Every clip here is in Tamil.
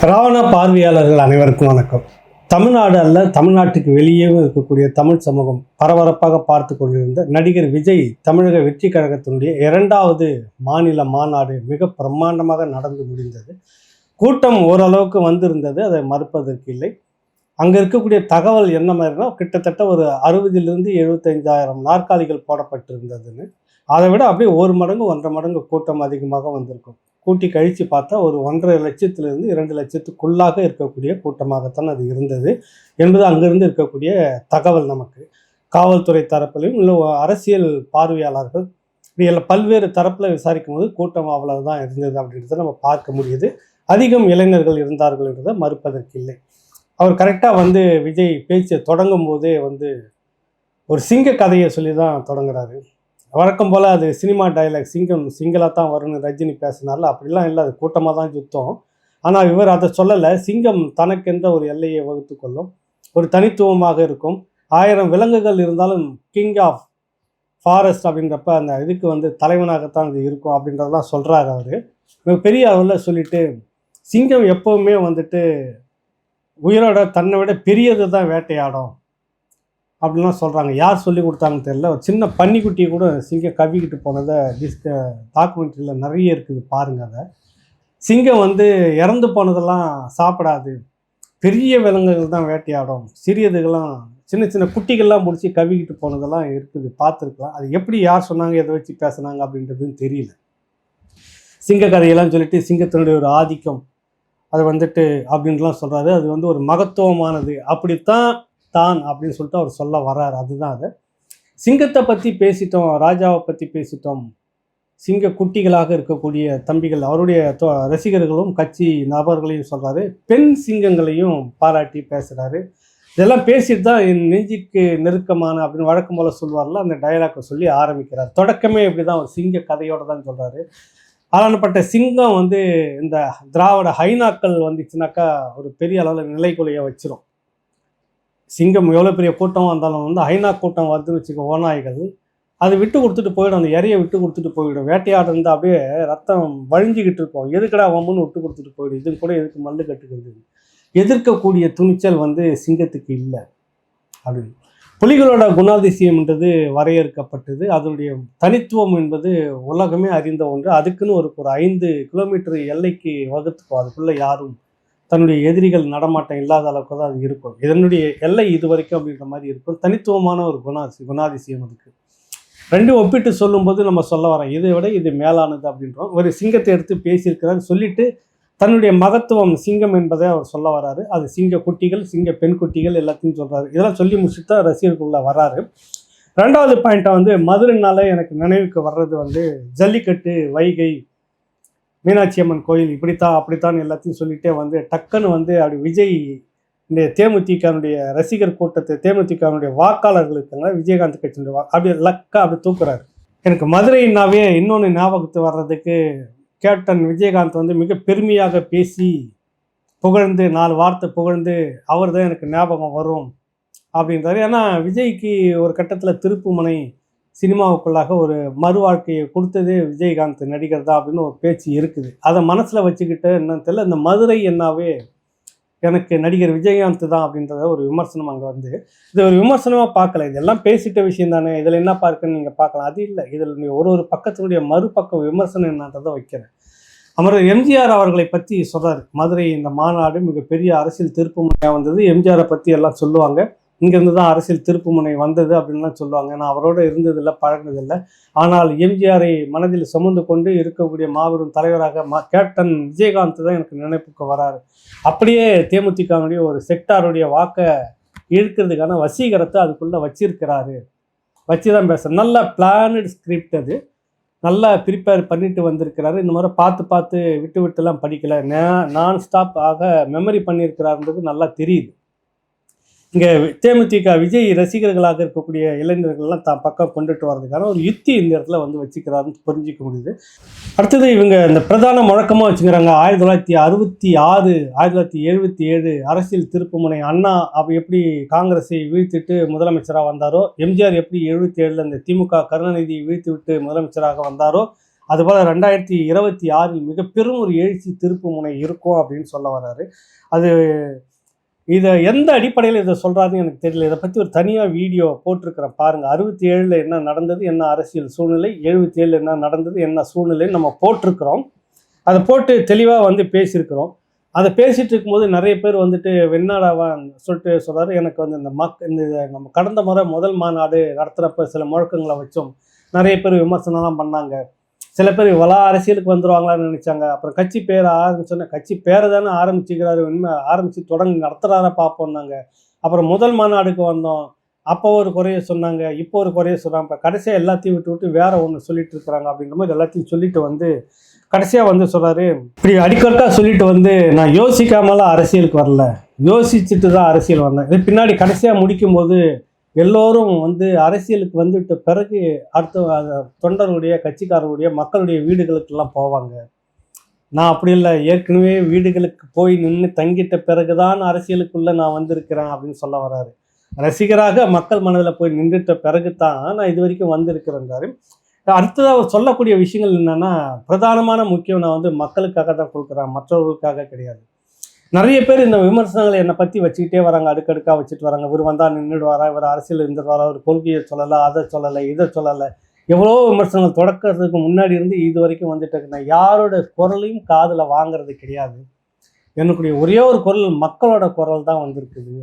ராவண பார்வையாளர்கள் அனைவருக்கும் வணக்கம். தமிழ்நாடு அல்ல, தமிழ்நாட்டுக்கு வெளியேவும் இருக்கக்கூடிய தமிழ் சமூகம் பரபரப்பாக பார்த்து கொண்டிருந்த நடிகர் விஜய் தமிழக வெற்றி கழகத்தினுடைய 2வது மாநில மாநாடு மிக பிரம்மாண்டமாக நடந்து முடிந்தது. கூட்டம் ஓரளவுக்கு வந்திருந்தது, அதை மறுப்பதற்கு இல்லை. அங்கே இருக்கக்கூடிய தகவல் என்ன மாதிரினா, கிட்டத்தட்ட ஒரு 60,000 to 75,000 நாற்காலிகள் போடப்பட்டிருந்ததுன்னு. அதை விட அப்படியே 1 மடங்கு 1.5 மடங்கு கூட்டம் அதிகமாக வந்திருக்கும். கூட்டி கழித்து பார்த்தா ஒரு 1.5 லட்சத்திலிருந்து 2 லட்சத்துக்குள்ளாக இருக்கக்கூடிய கூட்டமாகத்தான் அது இருந்தது என்பது அங்கிருந்து இருக்கக்கூடிய தகவல். நமக்கு காவல்துறை தரப்பிலையும் இல்லை அரசியல் பார்வையாளர்கள் பல்வேறு தரப்பில் விசாரிக்கும் போது கூட்டம் அவ்வளவுதான் இருந்தது அப்படின்றத நம்ம பார்க்க முடியுது. அதிகம் இளைஞர்கள் இருந்தார்கள் என்றதை மறுப்பதற்கு இல்லை. அவர் கரெக்டாக விஜய் பேச்சை தொடங்கும் போதே ஒரு சிங்க கதையை சொல்லி தான் தொடங்குறாரு. வழக்கம் போல் அது சினிமா டைலாக், சிங்கம் சிங்களாக தான் வரும்னு ரஜினி பேசினார்ல, அப்படிலாம் இல்லை, அது கூட்டமாக தான் சுத்தம். ஆனால் இவர் அதை சொல்லலை. சிங்கம் தனக்கென்ற ஒரு எல்லையை வகுத்து கொள்ளும், ஒரு தனித்துவமாக இருக்கும். 1000 விலங்குகள் இருந்தாலும் கிங் ஆஃப் ஃபாரஸ்ட் அப்படின்றப்ப அந்த இதுக்கு தலைவனாகத்தான் இது இருக்கும் அப்படின்றதெல்லாம் சொல்கிறாரு அவர். பெரிய அளவில் சொல்லிட்டு, சிங்கம் எப்போவுமே உயிரோட தன்னை விட பெரியது தான் வேட்டையாடும் அப்படின்லாம் சொல்கிறாங்க. யார் சொல்லி கொடுத்தாங்கன்னு தெரியல. ஒரு சின்ன பன்னிக்குட்டியை கூட சிங்கம் கவ்விக்கிட்டு போனதை டாக்குமெண்ட்ரியில் நிறைய இருக்குது, பாருங்கள். அதை சிங்கம் இறந்து போனதெல்லாம் சாப்பிடாது, பெரிய விலங்குகள் தான் வேட்டையாடும், சிறியதுகள்லாம் சின்ன சின்ன குட்டிகள்லாம் பிடிச்சி கவ்விக்கிட்டு போனதெல்லாம் இருக்குது, பார்த்துருக்கலாம். அது எப்படி யார் சொன்னாங்க, எதை வச்சு பேசுனாங்க அப்படின்றதுன்னு தெரியல. சிங்க கதையெல்லாம் சொல்லிட்டு சிங்கத்தினுடைய ஒரு ஆதிக்கம் அது அப்படின்ட்டுலாம் சொல்கிறாரு. அது ஒரு மகத்துவமானது, அப்படித்தான் தான் அப்படின்னு சொல்லிட்டு அவர் சொல்ல வர்றாரு. அதுதான் அது. சிங்கத்தை பற்றி பேசிட்டோம், ராஜாவை பற்றி பேசிட்டோம். சிங்க குட்டிகளாக இருக்கக்கூடிய தம்பிகள், அவருடைய ரசிகர்களும் கட்சி நபர்களையும் சொல்கிறாரு. பெண் சிங்கங்களையும் பாராட்டி பேசுகிறாரு. இதெல்லாம் பேசிட்டு தான் என் நெஞ்சிற்கு நெருக்கமான அப்படின்னு வழக்கம் போல் சொல்வார்ல, அந்த டைலாக்கை சொல்லி ஆரம்பிக்கிறார். தொடக்கமே இப்படி தான், ஒரு சிங்க கதையோடு தான் சொல்கிறாரு. ஆளானப்பட்ட சிங்கம் இந்த திராவிட ஹைனாக்கள் வந்துச்சுனாக்கா ஒரு பெரிய அளவில் நிலைக்குலைய வச்சிரும். சிங்கம் எவ்வளோ பெரிய கூட்டம் வந்தாலும் ஹைனா கூட்டம் வருதுன்னு வச்சுக்க, ஓநாய்கள் அது விட்டு கொடுத்துட்டு போயிடும், அந்த இறையை விட்டு கொடுத்துட்டு போயிடும். வேட்டையாடு இருந்தால் அப்படியே ரத்தம் வழிஞ்சிக்கிட்டு இருக்கும், எதுக்கடா வம்புன்னு விட்டு கொடுத்துட்டு போயிடும், இது கூட எதுக்கு மல்லு கட்டுக்கிறது. எதிர்க்கக்கூடிய துணிச்சல் சிங்கத்துக்கு இல்லை அப்படின்னு. புலிகளோட குணாதிசயம்ன்றது வரையறுக்கப்பட்டது. அதனுடைய தனித்துவம் என்பது உலகமே அறிந்த ஒன்று. அதுக்குன்னு ஒரு 5 கிலோமீட்டர் எல்லைக்கு வகுத்துக்கும், அதுக்குள்ளே யாரும் தன்னுடைய எதிரிகள் நடமாட்டம் இல்லாத அளவுக்கு தான் அது இருக்கும். இதனுடைய எல்லை இது வரைக்கும் அப்படின்ற மாதிரி இருக்கும். தனித்துவமான ஒரு குணாதிசயம் அதுக்கு. ரெண்டும் ஒப்பிட்டு சொல்லும்போது நம்ம சொல்ல வரோம், இதை விட இது மேலானது அப்படின்றோம். ஒரு சிங்கத்தை எடுத்து பேசியிருக்கிறார், சொல்லிட்டு தன்னுடைய மகத்துவம் சிங்கம் என்பதை அவர் சொல்ல வராரு. அது சிங்க குட்டிகள், சிங்க பெண் குட்டிகள் எல்லாத்தையும் சொல்கிறாரு. இதெல்லாம் சொல்லி முடிச்சுட்டு தான் ரசிகர்களுக்குள்ள வராரு. 2வது பாயிண்ட்டை மதுரைனால எனக்கு நினைவுக்கு வர்றது ஜல்லிக்கட்டு, வைகை, மீனாட்சி அம்மன் கோயில், இப்படித்தான் அப்படித்தான் எல்லாத்தையும் சொல்லிட்டே டக்குன்னு அப்படி விஜய் இந்த தேமுதிகனுடைய ரசிகர் கூட்டத்தை, தேமுதிகனுடைய வாக்காளர்கள் இருக்காங்க, விஜயகாந்த் கட்சியினுடைய அப்படி லக்கா அப்படி தூக்குறாரு. எனக்கு மதுரைனாவே இன்னொன்று ஞாபகத்து வர்றதுக்கு, கேப்டன் விஜயகாந்த் மிக பெருமையாக பேசி புகழ்ந்து 4 வார்த்தை புகழ்ந்து அவர் தான் எனக்கு ஞாபகம் வரும் அப்படின்றாரு. ஏன்னா விஜய்க்கு ஒரு கட்டத்தில் திருப்புமுனை சினிமாவுக்குள்ளாக ஒரு மறு வாழ்க்கையை கொடுத்ததே விஜயகாந்த் நடிகர் தான் அப்படின்னு ஒரு பேச்சு இருக்குது. அதை மனசில் வச்சுக்கிட்டு என்னன்னு தெரியல, இந்த மதுரை என்னாவே எனக்கு நடிகர் விஜயகாந்த் தான் அப்படின்றத ஒரு விமர்சனம் அங்கே இது ஒரு விமர்சனமாக பார்க்கல. இதெல்லாம் பேசிட்ட விஷயம் தானே, இதில் என்ன பார்க்குன்னு நீங்கள் பார்க்கலாம். அது இல்லை, இதில் ஒரு பக்கத்தினுடைய மறுபக்க விமர்சனம் என்னன்றதை வைக்கிறேன். அமரர் எம்ஜிஆர் அவர்களை பற்றி சொல்கிறார். மதுரை இந்த மாநாடு மிகப்பெரிய அரசியல் திருப்புமுனையாக வந்தது. எம்ஜிஆரை பற்றி எல்லாம் சொல்லுவாங்க, இங்கேருந்து தான் அரசியல் திருப்புமுனை வந்தது அப்படின்லாம் சொல்லுவாங்க. நான் அவரோட இருந்ததில்லை, பழகினதில்லை. ஆனால் எம்ஜிஆரை மனதில் சுமந்து கொண்டு இருக்கக்கூடிய மாபெரும் தலைவராக கேப்டன் விஜயகாந்த் தான் எனக்கு நினைப்புக்கு வராரு. அப்படியே தேமுதிகனுடைய ஒரு செக்டாருடைய வாக்கை இழுக்கிறதுக்கான வசீகரத்தை அதுக்குள்ளே வச்சிருக்கிறாரு. வச்சு தான் பேசுகிறேன். நல்ல பிளானட் ஸ்கிரிப்ட், அது நல்லா ப்ரிப்பேர் பண்ணிட்டு வந்திருக்கிறாரு. இந்த மாதிரி பார்த்து விட்டு விட்டுலாம் படிக்கலை, நான் ஸ்டாப் ஆக மெமரி பண்ணியிருக்கிறாருன்றது நல்லா தெரியுது. இங்கே தேமுதிக விஜய் ரசிகர்களாக இருக்கக்கூடிய இளைஞர்கள்லாம் தான் பக்கம் கொண்டுட்டு வர்றதுக்கான ஒரு யுக்தி இந்த இடத்துல வச்சுக்கிறாருன்னு புரிஞ்சிக்க முடியுது. அடுத்தது இவங்க இந்த பிரதான முழக்கமாக வச்சுக்கிறாங்க 1966 1977 அரசியல் திருப்புமுனை. அண்ணா அப்போ எப்படி காங்கிரஸை வீழ்த்திட்டு முதலமைச்சராக வந்தாரோ, எம்ஜிஆர் எப்படி 77 இந்த திமுக கருணாநிதியை வீழ்த்தி விட்டு முதலமைச்சராக வந்தாரோ, அதுபோல் 2026 மிக பெரும் ஒரு எழுச்சி திருப்பு முனை இருக்கும் அப்படின்னு சொல்ல வர்றாரு. அது இதை எந்த அடிப்படையில் இதை சொல்கிறாருன்னு எனக்கு தெரியல. இதை பற்றி ஒரு தனியாக வீடியோ போட்டிருக்கிறேன் பாருங்கள். 67 என்ன நடந்தது, என்ன அரசியல் சூழ்நிலை, 77 என்ன நடந்தது, என்ன சூழ்நிலைன்னு நம்ம போட்டிருக்கிறோம். அதை போட்டு தெளிவாக வந்து பேசியிருக்கிறோம். அதை பேசிகிட்டு இருக்கும்போது நிறைய பேர் வந்துட்டு வெண்ணாடாவான் சொல்லிட்டு சொல்கிறாரு, எனக்கு வந்து இந்த நம்ம கடந்த முறை முதல் மாநாடு நடத்துகிறப்ப சில முழக்கங்களை வச்சோம், நிறைய பேர் விமர்சனம்லாம் பண்ணாங்க. சில பேர் இவ்வளோ அரசியலுக்கு வந்துடுவாங்களான்னு நினச்சாங்க. அப்புறம் கட்சி பேரை ஆரம்பிச்சோன்னே கட்சி பேரை தானே ஆரம்பிச்சுக்கிறாரு, உண்மை ஆரம்பித்து தொடங்கி நடத்துகிறாரா பார்ப்போம்னாங்க. அப்புறம் முதல் மாநாடுக்கு வந்தோம், அப்போ ஒரு குறைய சொன்னாங்க, இப்போ ஒரு குறைய சொல்கிறாங்க. இப்போ கடைசியாக எல்லாத்தையும் விட்டு வேறு ஒன்று சொல்லிட்டு இருக்கிறாங்க அப்படின்ற மாதிரி எல்லாத்தையும் சொல்லிட்டு வந்து கடைசியாக வந்து சொல்கிறாரு, இப்படி அடிக்கொருக்கா சொல்லிட்டு வந்து நான் யோசிக்காமலாம் அரசியலுக்கு வரல, யோசிச்சுட்டு தான் அரசியல் வந்தேன். இது பின்னாடி கடைசியாக முடிக்கும்போது எல்லோரும் வந்து அரசியலுக்கு வந்துவிட்ட பிறகு அடுத்த தொண்டர்களுடைய, கட்சிக்காரர்களுடைய, மக்களுடைய வீடுகளுக்கெல்லாம் போவாங்க. நான் அப்படி இல்லை, ஏற்கனவே வீடுகளுக்கு போய் நின்று தங்கிட்ட பிறகுதான் அரசியலுக்குள்ளே நான் வந்திருக்கிறேன் அப்படின்னு சொல்ல வர்றாரு. ரசிகராக மக்கள் மனதில் போய் நின்றுட்ட பிறகு தான் நான் இது வரைக்கும் வந்திருக்கிறேன்றாரு. அடுத்ததாக அவர் சொல்லக்கூடிய விஷயங்கள் என்னென்னா, பிரதானமான முக்கியம் நான் வந்து மக்களுக்காக தான் கொடுக்குறேன், மற்றவர்களுக்காக கிடையாது. நிறைய பேர் இந்த விமர்சனங்களை என்னை பற்றி வச்சுக்கிட்டே வராங்க, அடுக்கடுக்காக வச்சுட்டு வராங்க. இவர் வந்தால் நின்றுடுவாரா, இவர் அரசியல் இருந்துடுவாரா, ஒரு கொள்கையை சொல்லலை, அதை சொல்லலை, இதை சொல்லலை, எவ்வளோ விமர்சனங்கள் தொடக்கிறதுக்கு முன்னாடி இருந்து இது வரைக்கும் வந்துட்டு இருக்கு. நான் யாரோட குரலையும் காதில் வாங்கிறது கிடையாது. என்னுடைய ஒரே ஒரு குரல் மக்களோட குரல் தான் வந்திருக்குது,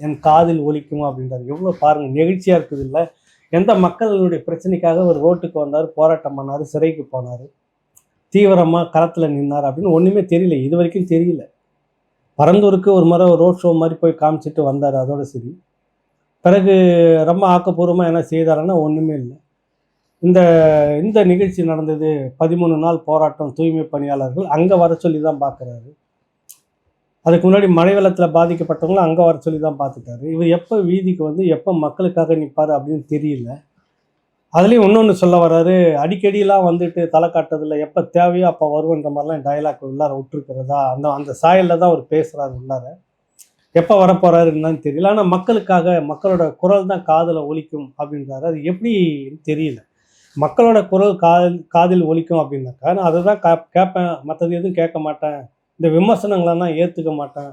என் காதில் ஒலிக்கும் அப்படின்றாரு. எவ்வளோ பாருங்கள், நெகிழ்ச்சியாக இருக்குது இல்லை? எந்த மக்களுடைய பிரச்சனைக்காக ஒரு ரோட்டுக்கு வந்தார், போராட்டம் பண்ணார், சிறைக்கு போனார், தீவிரமாக களத்தில் நின்னார் அப்படின்னு ஒன்றுமே தெரியல, இது வரைக்கும் தெரியல. பரந்தூருக்கு ஒரு முறை ஒரு ரோட் ஷோ மாதிரி போய் காமிச்சிட்டு வந்தார், அதோட சரி. பிறகு ரொம்ப ஆக்கப்பூர்வமாக என்ன செய்தாருன்னா ஒன்றுமே இல்லை. இந்த இந்த நிகழ்ச்சி நடந்தது 13 நாள் போராட்டம், தூய்மை பணியாளர்கள் அங்கே வர சொல்லி தான் பார்க்குறாரு. அதுக்கு முன்னாடி மழை வெள்ளத்தில் பாதிக்கப்பட்டவங்களும் அங்கே வர சொல்லி தான் பார்த்துட்டாரு. இவர் எப்போ வீதிக்கு வந்து எப்போ மக்களுக்காக நிற்பார் அப்படின்னு தெரியல. அதுலேயும் இன்னொன்று சொல்ல வர்றாரு, அடிக்கடியெலாம் வந்துட்டு தலை காட்டுறதில்ல, எப்போ தேவையோ அப்போ வருவன்ற மாதிரிலாம் டைலாக் உள்ளார விட்டுருக்கிறதா, அந்த சாயலில் தான் அவர் பேசுகிறாரு உள்ளார. எப்போ வரப்போகிறாரு என்னன்னு தெரியல. ஆனால் மக்களுக்காக, மக்களோட குரல் தான் காதில் ஒலிக்கும் அப்படின்றாரு. அது எப்படி தெரியல. மக்களோட குரல் காதில் ஒலிக்கும் அப்படின்னாக்கா நான் அதை தான் கேட்பேன், மற்றது எதுவும் கேட்க மாட்டேன், இந்த விமர்சனங்களெல்லாம் ஏற்றுக்க மாட்டேன்.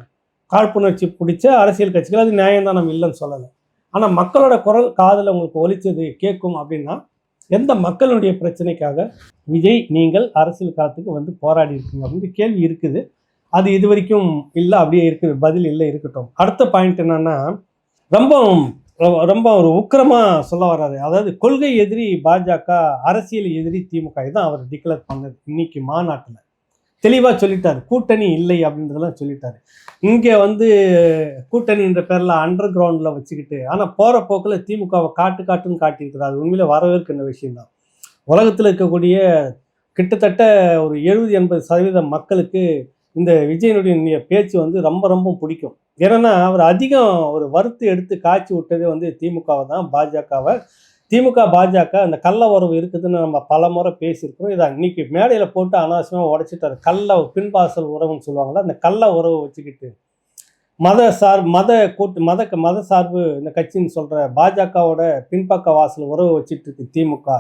காழ்ப்புணர்ச்சி பிடிச்ச அரசியல் கட்சிகள் அது நியாயம் தான், நம்ம இல்லைன்னு சொல்லலை. ஆனால் மக்களோட குரல் காதில் உங்களுக்கு ஒலிச்சது கேட்கும் அப்படின்னா எந்த மக்களுடைய பிரச்சனைக்காக விஜய் நீங்கள் அரசியல் காலத்துக்கு வந்து போராடி இருக்கீங்க அப்படின்ற கேள்வி இருக்குது. அது இது வரைக்கும் இல்லை, அப்படியே இருக்குது, பதில் இல்லை, இருக்கட்டும். அடுத்த பாயிண்ட் என்னன்னா, ரொம்ப ரொம்ப ஒரு உக்கிரமாக சொல்ல வர்றாரு. அதாவது கொள்கை எதிரி பாஜக, அரசியல் எதிரி திமுக, இதுதான் அவர் டிக்ளேர் பண்ணது இன்னைக்கு மாநாட்டில். தெளிவாக சொல்லிட்டார், கூட்டணி இல்லை அப்படின்றதெல்லாம் சொல்லிட்டாரு. இங்கே வந்து கூட்டணின்ற பேரில் அண்டர் கிரவுண்டில் வச்சுக்கிட்டு, ஆனால் போகிற போக்கில் திமுகவை காட்டுன்னு காட்டியிருக்கிறார். அது உண்மையிலே வரவேற்கின்ற விஷயம்தான். உலகத்தில் இருக்கக்கூடிய கிட்டத்தட்ட ஒரு 70-80% மக்களுக்கு இந்த விஜயனுடைய பேச்சு வந்து ரொம்ப ரொம்ப பிடிக்கும். ஏன்னா அவர் அதிகம் ஒரு வறுத்து எடுத்து காய்ச்சி விட்டதே வந்து திமுகவை தான், பாஜகவை. திமுக பாஜக அந்த கள்ள உறவு இருக்குதுன்னு நம்ம பல முறை பேசியிருக்கிறோம். இதை இன்னைக்கு மேடையில் போட்டு அனாவசியமாக உடைச்சிட்டாரு. பின்வாசல் உறவுன்னு சொல்லுவாங்களா, அந்த கள்ள உறவு வச்சுக்கிட்டு மத சார்பு இந்த கட்சின்னு சொல்கிற பாஜகவோட பின்பக்க வாசல் உறவு வச்சுட்டு இருக்கு திமுக.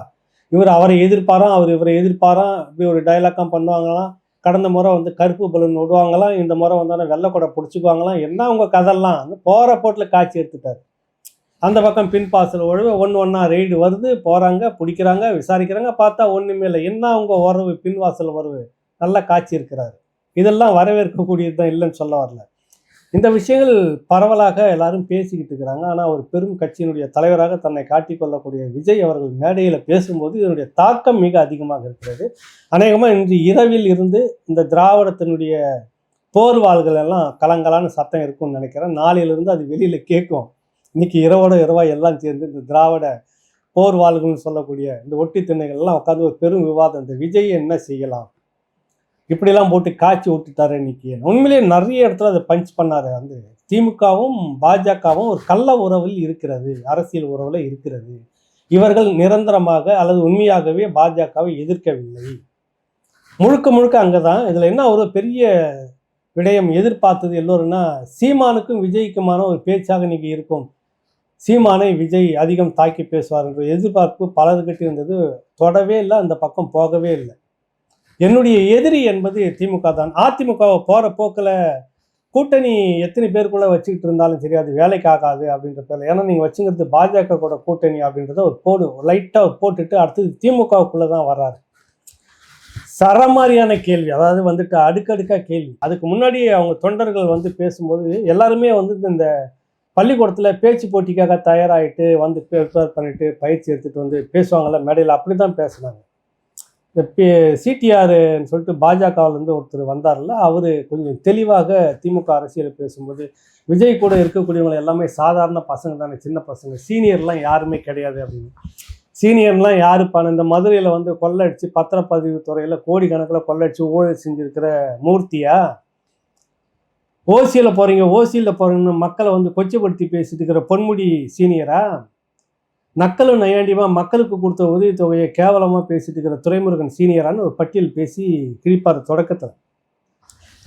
இவர் அவரை எதிர்ப்பாராம், அவர் இவரை எதிர்ப்பாராம், இப்படி ஒரு டைலாக்கம் பண்ணுவாங்களாம். கடந்த முறை வந்து கருப்பு பலூன் விடுவாங்களாம், இந்த முறை வந்தோடனே வெள்ளைக்கூடை பிடிச்சிக்குவாங்களாம். என்ன அவங்க கதெல்லாம் போகிற போட்டில் காட்சி எடுத்துட்டார். அந்த பக்கம் பின்பாசல் உழவு ஒன்றா ரெய்டு வருது, போகிறாங்க, பிடிக்கிறாங்க, விசாரிக்கிறாங்க, பார்த்தா ஒன்றுமே இல்லை. என்ன அவங்க உறவு, பின்வாசல் உறவு, நல்லா காட்சி இருக்கிறாரு. இதெல்லாம் வரவேற்கக்கூடியது தான், இல்லைன்னு சொல்ல வரல. இந்த விஷயங்கள் பரவலாக எல்லாரும் பேசிக்கிட்டு இருக்கிறாங்க. ஆனால் ஒரு பெரும் கட்சியினுடைய தலைவராக தன்னை காட்டிக்கொள்ளக்கூடிய விஜய் அவர்கள் மேடையில் பேசும்போது இதனுடைய தாக்கம் மிக அதிகமாக இருக்கிறது. அநேகமாக இன்று இரவில் இருந்து இந்த திராவிடத்தினுடைய போர்வாள்கள் எல்லாம் கலங்கலான சத்தம் இருக்கும்னு நினைக்கிறேன். நாளையிலிருந்து அது வெளியில் கேட்கும். இன்னைக்கு இரவோட இரவாக எல்லாம் சேர்ந்து இந்த திராவிட போர்வாள்கள்னு சொல்லக்கூடிய இந்த ஒட்டி திண்ணைகள் எல்லாம் உட்காந்து ஒரு பெரும் விவாதம், இந்த விஜய் என்ன செய்யலாம், இப்படிலாம் போட்டு காய்ச்சி விட்டுட்டாரு இன்னைக்கு. உண்மையிலேயே நிறைய இடத்துல அதை பஞ்ச் பண்ணாரு. வந்து திமுகவும் பாஜகவும் ஒரு கள்ள உறவில் இருக்கிறது, அரசியல் உறவில் இருக்கிறது. இவர்கள் நிரந்தரமாக அல்லது உண்மையாகவே பாஜகவை எதிர்க்கவில்லை. முழுக்க அங்கே தான். இதில் என்ன ஒரு பெரிய விடயம் எதிர்பார்த்தது எல்லோருன்னா, சீமானுக்கும் விஜய்க்குமான ஒரு பேச்சாக இன்னைக்கு இருக்கும். சீமானை விஜய் அதிகம் தாக்கி பேசுவார் என்ற எதிர்பார்ப்பு பலர்கிட்ட இருந்தது. தொடவே இல்லை, அந்த பக்கம் போகவே இல்லை. என்னுடைய எதிரி என்பது திமுக தான். அதிமுகவை போகிற போக்கில் கூட்டணி எத்தனை பேருக்குள்ளே வச்சுக்கிட்டு இருந்தாலும் சரி, அது வேலைக்கு ஆகாது அப்படின்ற பேரில். ஏன்னா நீங்கள் வச்சுங்கிறது பாஜக கூட கூட்டணி அப்படின்றத ஒரு லைட்டாக போட்டுட்டு அடுத்தது திமுகவுக்குள்ளே தான் வர்றாரு. சரமாரியான கேள்வி, அதாவது வந்துட்டு அடுக்கடுக்காக கேள்வி. அதுக்கு முன்னாடி அவங்க தொண்டர்கள் வந்து பேசும்போது எல்லாருமே வந்து இந்த பள்ளிக்கூடத்தில் பேச்சு போட்டிக்காக தயாராகிட்டு வந்து ப்ரிப்பேர் பண்ணிட்டு பயிற்சி எடுத்துகிட்டு வந்து பேசுவாங்கள்ல மேடையில், அப்படி தான் பேசுனாங்க. இந்த சிடிஆர்ன்னு சொல்லிட்டு பாஜகவிலேருந்து ஒருத்தர் வந்தார்ல, அவர் கொஞ்சம் தெளிவாக திமுக அரசியல் பேசும்போது, விஜய் கூட இருக்கக்கூடியவங்க எல்லாமே சாதாரண பசங்க தானே, சின்ன பசங்க, சீனியர்லாம் யாருமே கிடையாது அப்படின்னு. சீனியர்லாம் யாருப்பான இந்த மதுரையில் வந்து கொள்ளடிச்சு பத்திரப்பதிவு துறையில் கோடிக்கணக்கில் கொள்ளடிச்சு ஊழல் செஞ்சுருக்கிற மூர்த்தியா? ஓசியில் போகிறீங்கன்னு மக்களை வந்து கொச்சப்படுத்தி பேசிட்டு இருக்கிற பொன்முடி சீனியரா? நக்கலும் நையாண்டியுமா மக்களுக்கு கொடுத்த உதவித்தொகையை கேவலமாக பேசிட்டு இருக்கிற துரைமுருகன் சீனியரான்னு ஒரு பட்டியல் பேசி கிழிப்பார் தொடக்கத்தில்.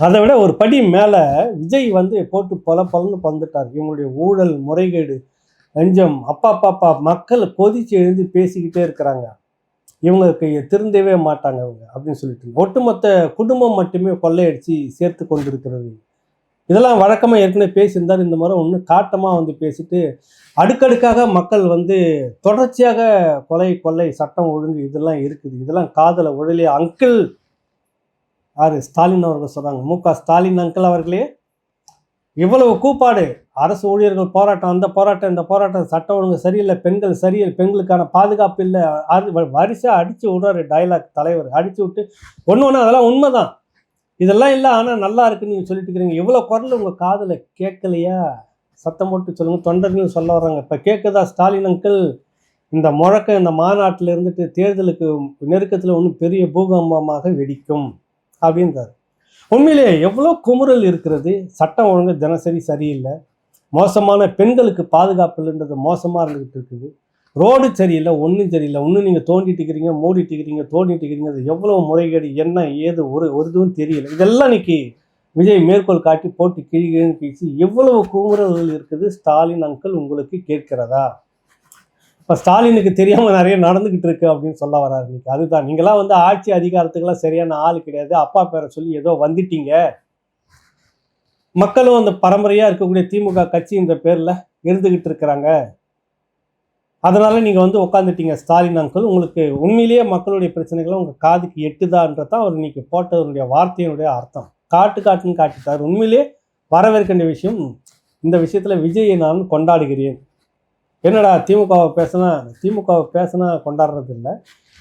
அதை விட ஒரு படி மேலே விஜய் வந்து போட்டு பொலன்னு பந்துட்டார். இவங்களுடைய ஊழல், முறைகேடு, லஞ்சம், அப்பா மக்கள் கொதிச்சு எழுந்து பேசிக்கிட்டே இருக்கிறாங்க, இவங்களுக்கு திருந்தவே மாட்டாங்க அவங்க அப்படின்னு சொல்லிட்டு ஒட்டுமொத்த குடும்பம் மட்டுமே கொள்ளையடிச்சு சேர்த்து கொண்டிருக்கிறது. இதெல்லாம் வழக்கமாக ஏற்கனவே பேசியிருந்தார். இந்த முறை ஒன்று காட்டமாக வந்து பேசிட்டு அடுக்கடுக்காக மக்கள் வந்து தொடர்ச்சியாக கொள்ளை, சட்டம் ஒழுங்கு இதெல்லாம் இருக்குது, இதெல்லாம் காதலை உடலே அங்கிள் யார் ஸ்டாலின் அவர்கள் சொல்கிறாங்க, மு.க. ஸ்டாலின் அங்கிள் அவர்களே இவ்வளவு கூப்பாடு, அரசு ஊழியர்கள் போராட்டம், அந்த போராட்டம், இந்த போராட்டம், சட்டம் ஒழுங்கு சரியில்லை, பெண்கள் சரியில்லை, பெண்களுக்கான பாதுகாப்பு இல்லை, வரிசையாக அடித்து விடுறாரு டைலாக் தலைவர். அடித்து விட்டு ஒன்று அதெல்லாம் உண்மைதான், இதெல்லாம் இல்லை, ஆனால் நல்லா இருக்குன்னு நீங்கள் சொல்லிட்டு இருக்கிறீங்க. எவ்வளோ குரல் உங்கள் காதில் கேட்கலையா? சத்தம் போட்டு சொல்லுங்கள். தொண்டர்கள் சொல்ல வர்றாங்க, இப்போ கேட்குதா ஸ்டாலின் அங்கிள்? இந்த முழக்கம் இந்த மாநாட்டில் இருந்துட்டு தேர்தலுக்கு நெருக்கத்தில் ஒன்றும் பெரிய பூகம்பமாக வெடிக்கும் அப்படின்றார். உண்மையிலே எவ்வளோ குமுறல் இருக்கிறது. சட்டம் ஒழுங்கு தினசரி சரியில்லை, மோசமான பெண்களுக்கு பாதுகாப்பு இல்லைன்றது மோசமாக இருந்துகிட்டு இருக்குது. ரோடு சரியில்லை, ஒன்றும் சரியில்லை, ஒன்றும் நீங்கள் தோண்டிட்டு இருக்கிறீங்க, மூடிட்டு இருக்கிறீங்க, தோண்டிட்டு இருக்கிறீங்க, அது எவ்வளோ முறைகேடு, என்ன ஏது ஒரு இதுவும் தெரியல. இதெல்லாம் இன்னைக்கு விஜய் மேற்கோள் காட்டி போட்டு கிழின்னு பேசி எவ்வளவு குமுறல்கள் இருக்குது. ஸ்டாலின் அங்கிள் உங்களுக்கு கேட்கிறதா? இப்போ ஸ்டாலினுக்கு தெரியாமல் நிறைய நடந்துக்கிட்டு இருக்கு அப்படின்னு சொல்ல வராரு இன்னைக்கு. அதுதான், நீங்களாம் வந்து ஆட்சி அதிகாரத்துக்கெல்லாம் சரியான ஆள் கிடையாது, அப்பா பேரை சொல்லி ஏதோ வந்துட்டீங்க, மக்களும் அந்த பரம்பரையாக இருக்கக்கூடிய திமுக கட்சின்ற பேரில் இருந்துக்கிட்டு இருக்கிறாங்க, அதனால நீங்கள் வந்து உட்காந்துட்டீங்க ஸ்டாலின் அங்கிள். உங்களுக்கு உண்மையிலேயே மக்களுடைய பிரச்சனைகளை உங்கள் காதுக்கு எட்டுதான்றதான் அவர் இன்னைக்கு போட்டதனுடைய வார்த்தையினுடைய அர்த்தம். காட்டுன்னு காட்டிட்டார். உண்மையிலே வரவேற்கின்ற விஷயம். இந்த விஷயத்தில் விஜயை நான் கொண்டாடுகிறேன். என்னடா திமுகவை பேசினா கொண்டாடுறது இல்லை,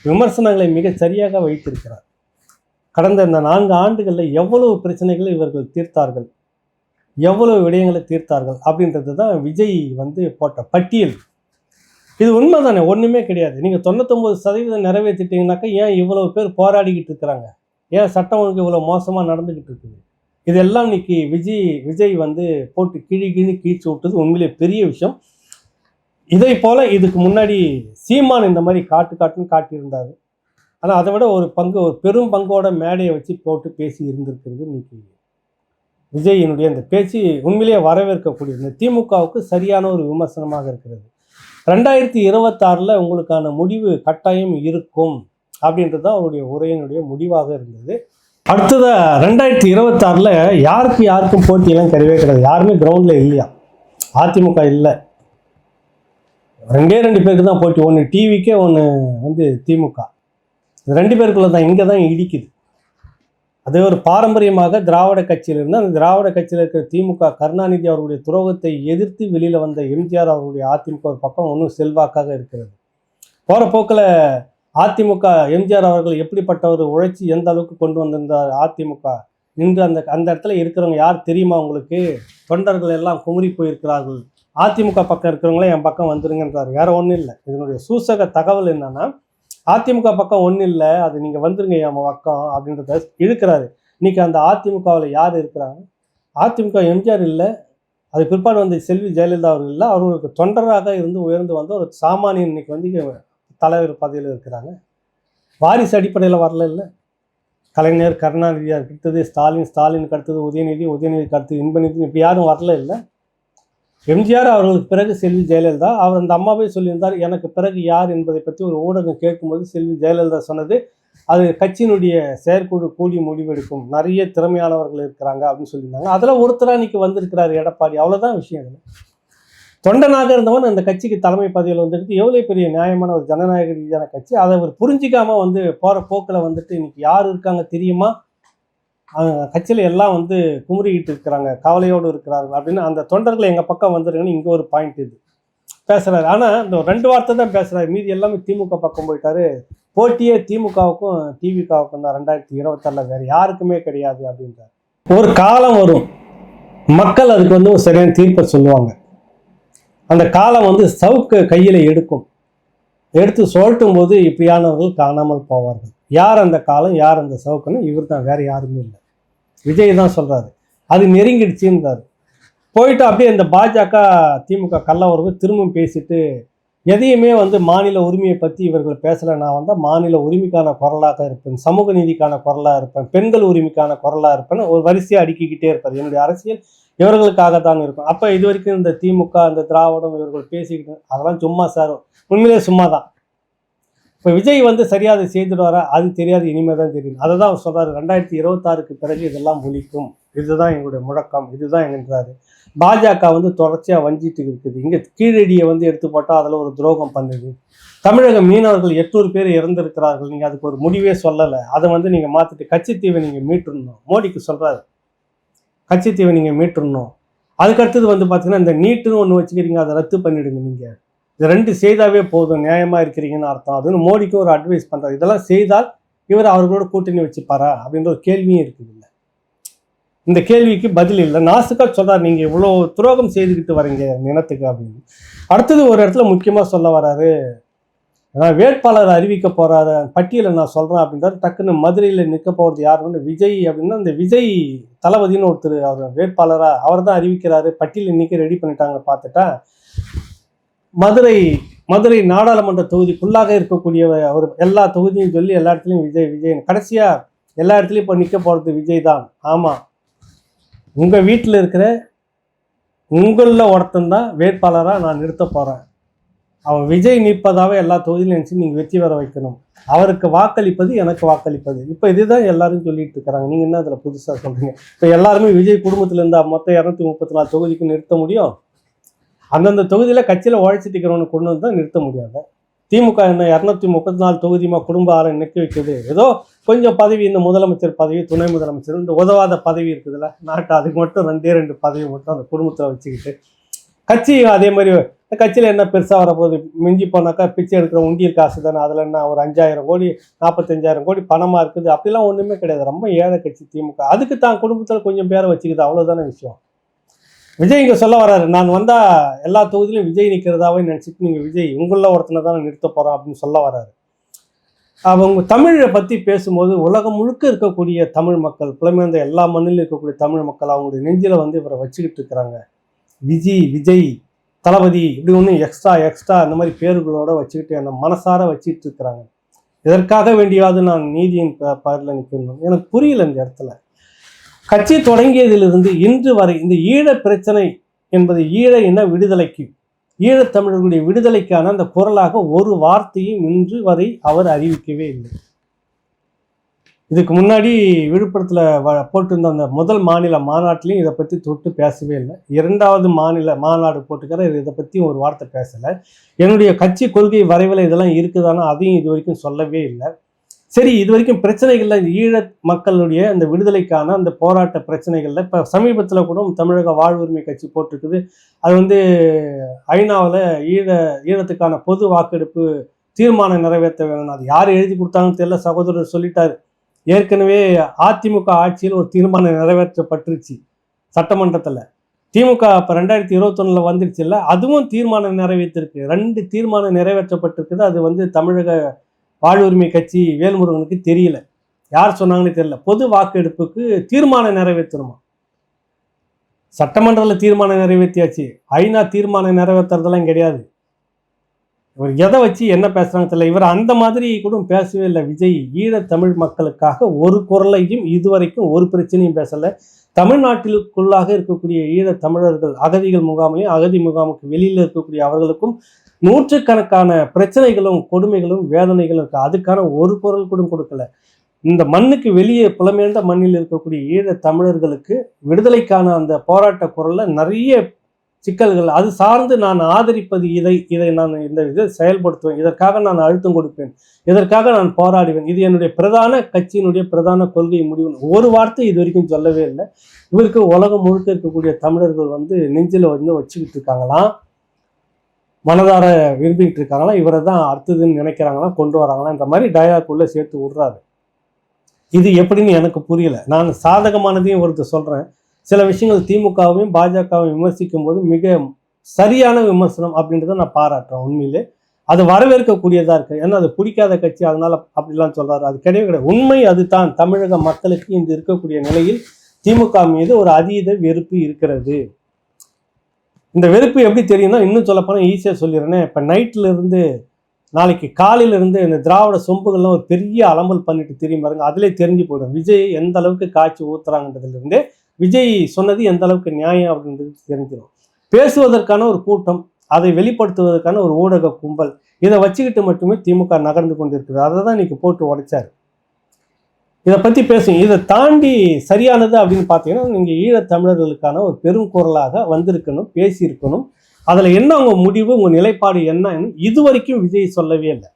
விமர்சனங்களை மிக சரியாக வைத்திருக்கிறார். கடந்த இந்த 4 ஆண்டுகளில் எவ்வளவு பிரச்சனைகளை இவர்கள் தீர்த்தார்கள், எவ்வளவு விடயங்களை தீர்த்தார்கள் அப்படின்றது தான் விஜய் வந்து போட்ட பட்டியல். இது உண்மை தானே, ஒன்றுமே கிடையாது. நீங்கள் 99% நிறைவேற்றிட்டீங்கன்னாக்கா ஏன் இவ்வளவு பேர் போராடிக்கிட்டு இருக்கிறாங்க, ஏன் சட்டம் ஒழுங்கு இவ்வளோ மோசமாக நடந்துக்கிட்டு இருக்குது? இதெல்லாம் இன்னைக்கு விஜய் வந்து போட்டு கிழிச்சு விட்டது உண்மையிலே பெரிய விஷயம். இதை போல் இதுக்கு முன்னாடி சீமான் இந்த மாதிரி காட்டுன்னு காட்டியிருந்தார். ஆனால் அதை விட ஒரு பெரும் பங்கோட மேடையை வச்சு போட்டு பேசி இருந்திருக்கிறது. இன்னைக்கு விஜயினுடைய இந்த பேச்சு உண்மையிலேயே வரவேற்கக்கூடிய, இந்த திமுகவுக்கு சரியான ஒரு விமர்சனமாக இருக்கிறது. 2026 உங்களுக்கான முடிவு கட்டாயம் இருக்கும் அப்படின்றது தான் அவருடைய உரையினுடைய முடிவாக இருந்தது. அடுத்ததாக 2026 யாருக்கும் போட்டியெல்லாம் கிடையவே கிடையாது. யாருமே கிரவுண்டில் இல்லையா, அதிமுக இல்லை, 2 பேருக்கு தான் போட்டி. ஒன்று டிவிக்கே, ஒன்று வந்து திமுக. 2 பேருக்குள்ள தான், இங்கே தான் இடிக்குது. அது ஒரு பாரம்பரியமாக திராவிட கட்சியில் இருந்து, அந்த திராவிட கட்சியில் இருக்கிற திமுக கருணாநிதி அவர்களுடைய துரோகத்தை எதிர்த்து வெளியில் வந்த எம்ஜிஆர் அவர்களுடைய அதிமுக ஒரு பக்கம் ஒன்றும் செல்வாக்காக இருக்கிறது. போகிற போக்கில் அதிமுக எம்ஜிஆர் அவர்கள் எப்படிப்பட்ட ஒரு உழைச்சி எந்த அளவுக்கு கொண்டு வந்திருந்தார் அதிமுக, இன்று அந்த இடத்துல இருக்கிறவங்க யார் தெரியுமா உங்களுக்கு? தொண்டர்கள் எல்லாம் குமுறி போயிருக்கிறார்கள், அதிமுக பக்கம் இருக்கிறவங்களே என் பக்கம் வந்துருங்கன்றார். வேற ஒன்றும் இல்லை. இதனுடைய சூசக தகவல் என்னன்னா, அதிமுக பக்கம் ஒன்றும் இல்லை, அது நீங்கள் வந்துருங்க என் பக்கம் அப்படின்றத இழுக்கிறாரு. இன்னைக்கு அந்த அதிமுகவில் யார் இருக்கிறாங்க? அதிமுக எம்ஜிஆர் இல்லை, அது பிற்பாடு வந்து செல்வி ஜெயலலிதா அவர்கள் இல்லை, அவர்களுக்கு தொண்டராக இருந்து உயர்ந்து வந்த ஒரு சாமானியன் இன்னைக்கு வந்து தலைவர் பதவியில் இருக்கிறாங்க. வாரிசு அடிப்படையில் வரல இல்லை. கலைஞர், கருணாநிதியாக அடுத்தது ஸ்டாலினுக்கு அடுத்தது உதயநிதிக்கு அடுத்தது இன்பநிதி, இப்படி யாரும் வரல இல்லை. எம்ஜிஆர் அவர்களுக்கு பிறகு செல்வி ஜெயலலிதா. அவர் அந்த அம்மாவே சொல்லியிருந்தார், எனக்கு பிறகு யார் என்பதை பற்றி ஒரு ஊடகம் கேட்கும்போது செல்வி ஜெயலலிதா சொன்னது, அது கட்சியினுடைய செயற்குழு கூடி முடிவெடுக்கும், நிறைய திறமையானவர்கள் இருக்கிறாங்க அப்படின்னு சொல்லியிருந்தாங்க. அதில் ஒருத்தராக இன்னைக்கு வந்திருக்கிறார் எடப்பாடி. அவ்வளோதான் விஷயம். இதில் தொண்டனாக இருந்தவன் அந்த கட்சிக்கு தலைமை பதவியில் வந்துட்டு எவ்வளோ பெரிய நியாயமான ஒரு ஜனநாயக ரீதியான கட்சி. அதை அவர் புரிஞ்சிக்காம போகிற போக்கில் வந்துட்டு இன்னைக்கு யார் இருக்காங்க தெரியுமா, கட்சியில் எல்லாம் குமுறிக்கிட்டு இருக்கிறாங்க, கவலையோடு இருக்கிறார்கள் அப்படின்னு அந்த தொண்டர்கள் எங்கள் பக்கம் வந்துருங்கன்னு இங்கே ஒரு பாயிண்ட் இது பேசுகிறாரு. ஆனால் இந்த 2 வார்த்தை தான் பேசுகிறாரு, மீதி எல்லாமே திமுக பக்கம் போயிட்டாரு. போட்டியே திமுகவுக்கும் டிவிகாவுக்கும் தான் 2026 வேறு யாருக்குமே கிடையாது அப்படின்றார். ஒரு காலம் வரும், மக்கள் அதுக்கு ஒரு சரியான தீர்ப்பை சொல்லுவாங்க. அந்த காலம் சவுக்கு கையில் எடுத்து சொல்லட்டும் போது இப்படியானவர்கள் காணாமல் போவார்கள். யார் அந்த காலம், யார் அந்த சவுக்குன்னு இவர் தான், வேற யாருமே இல்லை. விஜய் தான் சொல்றாரு, அது நெருங்கிடுச்சுன்றாரு. போயிட்டு அப்படியே இந்த பாஜக திமுக கள்ள உறவு திரும்பவும் பேசிட்டு எதையுமே மாநில உரிமையை பற்றி இவர்கள் பேசலை. நான் மாநில உரிமைக்கான குரலாக இருப்பேன், சமூக நீதிக்கான குரலாக இருப்பேன், பெண்கள் உரிமைக்கான குரலாக இருப்பேன், ஒரு வரிசையை அடுக்கிக்கிட்டே இருப்பார். என்னுடைய அரசியல் இவர்களுக்காக தான் இருக்கும். அப்போ இது வரைக்கும் இந்த திமுக, இந்த திராவிடம் இவர்கள் பேசிக்கிட்டு அதெல்லாம் சும்மா சார், உண்மையிலே சும்மா தான். இப்போ விஜய் சரியாக அதை செய்துடுவாரா அது தெரியாது, இனிமேல் தான் தெரியும். அதை தான் அவர் சொல்கிறாரு, 2026க்கு பிறகு இதெல்லாம் ஒழிக்கும், இதுதான் எங்களுடைய முழக்கம், இதுதான் என்கிறாரு. பாஜக தொடர்ச்சியாக வஞ்சிட்டு இருக்குது. இங்கே கீழடியை எடுத்து போட்டால் அதில் ஒரு துரோகம் பண்ணுது. தமிழக மீனவர்கள் 800 பேர் இறந்திருக்கிறார்கள், நீங்கள் அதுக்கு ஒரு முடிவே சொல்லலை. அதை நீங்கள் மாற்றிட்டு கட்சித்தீவை நீங்கள் மீட்டுடணும். மோடிக்கு சொல்கிறாரு, கட்சித்தீவை நீங்கள் மீட்டுடணும். அதுக்கடுத்தது பார்த்தீங்கன்னா இந்த நீட்டுன்னு ஒன்று வச்சுக்கிறீங்க, அதை ரத்து பண்ணிவிடுங்க. நீங்கள் இது 2 செய்தாவே போதும், நியாயமாக இருக்கிறீங்கன்னு அர்த்தம் அதுன்னு மோடிக்கு ஒரு அட்வைஸ் பண்ணுறாரு. இதெல்லாம் செய்தால் இவர் அவர்களோட கூட்டணி வச்சுப்பாரா அப்படின்ற ஒரு கேள்வியும் இருக்குது. இல்லை, இந்த கேள்விக்கு பதில் இல்லை. நாசுக்கா சொல்கிறார், நீங்கள் இவ்வளோ துரோகம் செய்துக்கிட்டு வரீங்க நிலத்துக்கு அப்படின்னு. அடுத்தது ஒரு இடத்துல முக்கியமாக சொல்ல வராரு, நான் வேட்பாளர் அறிவிக்க போகிற பட்டியலை நான் சொல்கிறேன் அப்படின்றாரு. டக்குன்னு மதுரையில் நிற்க போகிறது யாருன்னு விஜய் அப்படின்னா, இந்த விஜய் தளபதினு ஒருத்தர் அவர் வேட்பாளராக அவர் தான் அறிவிக்கிறாரு. பட்டியல் இன்னைக்கு ரெடி பண்ணிட்டாங்க. பார்த்துட்டா மதுரை நாடாளுமன்ற தொகுதிக்குள்ளாக இருக்கக்கூடிய ஒரு எல்லா தொகுதியும் சொல்லி எல்லா இடத்துலையும் விஜய் கடைசியாக எல்லா இடத்துலையும் இப்போ நிற்க போகிறது விஜய் தான். ஆமாம், உங்கள் வீட்டில் இருக்கிற உங்களில் ஒருத்தந்தான் வேட்பாளராக நான் நிறுத்த போகிறேன். அவன் விஜய் நிற்பதாவே எல்லா தொகுதியிலும் நினச்சி நீங்கள் வெற்றி பெற வைக்கணும். அவருக்கு வாக்களிப்பது எனக்கு வாக்களிப்பது. இப்போ இதுதான் எல்லாரும் சொல்லிட்டு இருக்கிறாங்க. நீங்கள் என்ன அதில் புதுசாக சொல்கிறீங்க? இப்போ எல்லாருமே விஜய் குடும்பத்தில் இருந்தால் மொத்தம் 234 தொகுதிக்கு நிறுத்த முடியும். அந்தந்த தொகுதியில் கட்சியில் உழைச்சிட்டு இருக்கிறவனு கொண்டு வந்து தான் நிறுத்த முடியாது. திமுக என்ன 234 தொகுதியுமா குடும்ப ஆரம் நிற்க வைக்குது? ஏதோ கொஞ்சம் பதவி, இந்த முதலமைச்சர் பதவி, துணை முதலமைச்சர், இந்த உதவாத பதவி இருக்குதுல்ல நாட்டு, அதுக்கு மட்டும் 2 பதவி மட்டும் அந்த குடும்பத்தில் வச்சுக்கிட்டு கட்சி அதே மாதிரி கட்சியில் என்ன பெருசாக வரப்போகுது? மிஞ்சி போனாக்கா பிச்சை எடுக்கிற உண்டியல் காசு தானே, அதில் என்ன ஒரு 5000 கோடி 45,000 கோடி பணமாக இருக்குது. அப்படிலாம் ஒன்றுமே கிடையாது. ரொம்ப ஏழை கட்சி திமுக. அதுக்கு தான் குடும்பத்தில் கொஞ்சம் பேரை வச்சுக்குது, அவ்வளோதானே விஷயம். விஜய் இங்கே சொல்ல வர்றாரு, நான் வந்தால் எல்லா தொகுதியிலும் விஜய் நிற்கிறதாவே நினச்சிட்டு நீங்கள் விஜய் உங்களில் ஒருத்தனை தான் நிறுத்த போகிறோம் அப்படின்னு சொல்ல வர்றாரு. அவங்க தமிழை பற்றி பேசும்போது உலகம் முழுக்க இருக்கக்கூடிய தமிழ் மக்கள், புலமைந்த எல்லா மண்ணிலும் இருக்கக்கூடிய தமிழ் மக்கள் அவங்களுடைய நெஞ்சில் இவரை வச்சுக்கிட்டு இருக்கிறாங்க. விஜய் தளபதி இப்படி ஒன்று எக்ஸ்ட்ரா அந்த மாதிரி பேர்களோட வச்சுக்கிட்டு என்னை மனசார வச்சுக்கிட்டு இருக்கிறாங்க. இதற்காக வேண்டியாவது நான் நீதியின் பாரில் நிற்கணும். எனக்கு புரியல இந்த இடத்துல. கட்சி தொடங்கியதிலிருந்து இன்று வரை இந்த ஈழ பிரச்சனை என்பது ஈழ இன விடுதலைக்கு, ஈழத்தமிழர்களுடைய விடுதலைக்கான அந்த குரலாக ஒரு வார்த்தையும் இன்று வரை அவர் அறிவிக்கவே இல்லை. இதுக்கு முன்னாடி விழுப்புரத்தில் போட்டிருந்த அந்த முதல் மாநில மாநாட்டிலையும் இதை பற்றி தொட்டு பேசவே இல்லை. 2வது மாநில மாநாடு போட்டுக்கிற இதை பற்றி ஒரு வார்த்தை பேசலை. என்னுடைய கட்சி கொள்கை வரைவில் இதெல்லாம் இருக்குதானா அதையும் இது வரைக்கும் சொல்லவே இல்லை. சரி, இது வரைக்கும் பிரச்சனைகள்ல இந்த ஈழ மக்களுடைய அந்த விடுதலைக்கான அந்த போராட்ட பிரச்சனைகள்ல இப்போ சமீபத்தில் கூட தமிழக வாழ்வுரிமை கட்சி போட்டிருக்குது. அது ஐநாவில் ஈழத்துக்கான பொது வாக்கெடுப்பு தீர்மானம் நிறைவேற்ற வேணும். அது யார் எழுதி கொடுத்தாங்கன்னு தெரியல, சகோதரர் சொல்லிட்டாரு. ஏற்கனவே அதிமுக ஆட்சியில் ஒரு தீர்மானம் நிறைவேற்றப்பட்டுருச்சு சட்டமன்றத்தில். திமுக இப்போ 2021 வந்துருச்சு இல்லை, அதுவும் தீர்மானம் நிறைவேற்றிருக்கு. 2 தீர்மானம் நிறைவேற்றப்பட்டிருக்குது. அது தமிழக வாழ்வுரிமை கட்சி வேல்முருகனுக்கு தெரியல, யார் சொன்னாங்கன்னு தெரியல. பொது வாக்கெடுப்புக்கு தீர்மானம் நிறைவேற்றணுமா? சட்டமன்றத்தில் தீர்மானம் நிறைவேற்றியாச்சு, ஐநா தீர்மானம் நிறைவேற்றுறதெல்லாம் கிடையாது. இவர் எதை வச்சு என்ன பேசுறாங்க தெரியல. இவர் அந்த மாதிரி கூட பேசவே இல்லை. விஜய் ஈழ தமிழ் மக்களுக்காக ஒரு குரலையும் இதுவரைக்கும் ஒரு பிரச்சனையும் பேசலை. தமிழ்நாட்டிற்குள்ளாக இருக்கக்கூடிய ஈழத் தமிழர்கள் அகதிகள் முகாமிலையும் அகதி முகாமுக்கு வெளியில் இருக்கக்கூடிய அவர்களுக்கும் நூற்றுக்கணக்கான பிரச்சனைகளும் கொடுமைகளும் வேதனைகளும் இருக்கு. அதுக்கான ஒரு குரல் கூட கொடுக்கல. இந்த மண்ணுக்கு வெளியே புலமேர்ந்த மண்ணில் இருக்கக்கூடிய ஈழத் தமிழர்களுக்கு விடுதலைக்கான அந்த போராட்ட குரல்ல நிறைய சிக்கல்கள் அது சார்ந்து நான் ஆதரிப்பது இதை நான் இந்த இதை செயல்படுத்துவேன், இதற்காக நான் அழுத்தம் கொடுப்பேன், இதற்காக நான் போராடுவேன், இது என்னுடைய பிரதான கட்சியினுடைய பிரதான கொள்கை முடிவு ஒரு வார்த்தை இது வரைக்கும் சொல்லவே இல்லை. இவருக்கு உலகம் முழுக்க இருக்கக்கூடிய தமிழர்கள் நெஞ்சில் வச்சுக்கிட்டு இருக்காங்களாம், மனதார விரும்பிக்கிட்டு இருக்காங்களாம், இவரை தான் அடுத்ததுன்னு நினைக்கிறாங்களாம், கொண்டு வராங்களான்ற மாதிரி டயலாக்குள்ளே சேர்த்து விடுறாரு. இது எப்படின்னு எனக்கு புரியல. நான் சாதகமானதையும் ஒருத்தர் சொல்கிறேன். சில விஷயங்கள் திமுகவையும் பாஜகவையும் விமர்சிக்கும் போது மிக சரியான விமர்சனம் அப்படின்றத நான் பாராட்டுறேன். உண்மையிலே அது வரவேற்கக்கூடியதாக இருக்குது. ஏன்னா அது பிடிக்காத கட்சி அதனால அப்படிலாம் சொல்கிறாரு, அது கிடையவே கிடையாது. உண்மை அதுதான். தமிழக மக்களுக்கு இன்று இருக்கக்கூடிய நிலையில் திமுக மீது ஒரு அதீத வெறுப்பு இருக்கிறது. இந்த வெறுப்பு எப்படி தெரியும்னா, இன்னும் சொல்லப்போனால் ஈஸியாக சொல்லிடுறேன். இப்போ நைட்டில் இருந்து நாளைக்கு காலையிலிருந்து இந்த திராவிட சொம்புகள்லாம் ஒரு பெரிய அலம்பல் பண்ணிட்டு தெரியும் பாருங்க, அதிலே தெரிஞ்சு போயிடும் விஜய் எந்த அளவுக்கு காய்ச்சி ஊத்துறாங்கன்றதுலேருந்து விஜய் சொன்னது எந்த அளவுக்கு நியாயம் அப்படின்றது தெரிஞ்சிடும். பேசுவதற்கான ஒரு கூட்டம், அதை வெளிப்படுத்துவதற்கான ஒரு ஊடக கும்பல், இதை வச்சுக்கிட்டு மட்டுமே திமுக நகர்ந்து கொண்டிருக்குது. அதை தான் இன்னைக்கு போட்டு உடைச்சாரு. இதை பற்றி பேசுங்க. இதை தாண்டி சரியானது அப்படின்னு பார்த்தீங்கன்னா, நீங்கள் ஈழத் தமிழர்களுக்கான ஒரு பெரும் குரலாக வந்திருக்கணும், பேசியிருக்கணும். அதில் என்ன உங்கள் முடிவு, உங்கள் நிலைப்பாடு என்னன்னு இது வரைக்கும் விஜய் சொல்லவே இல்லை.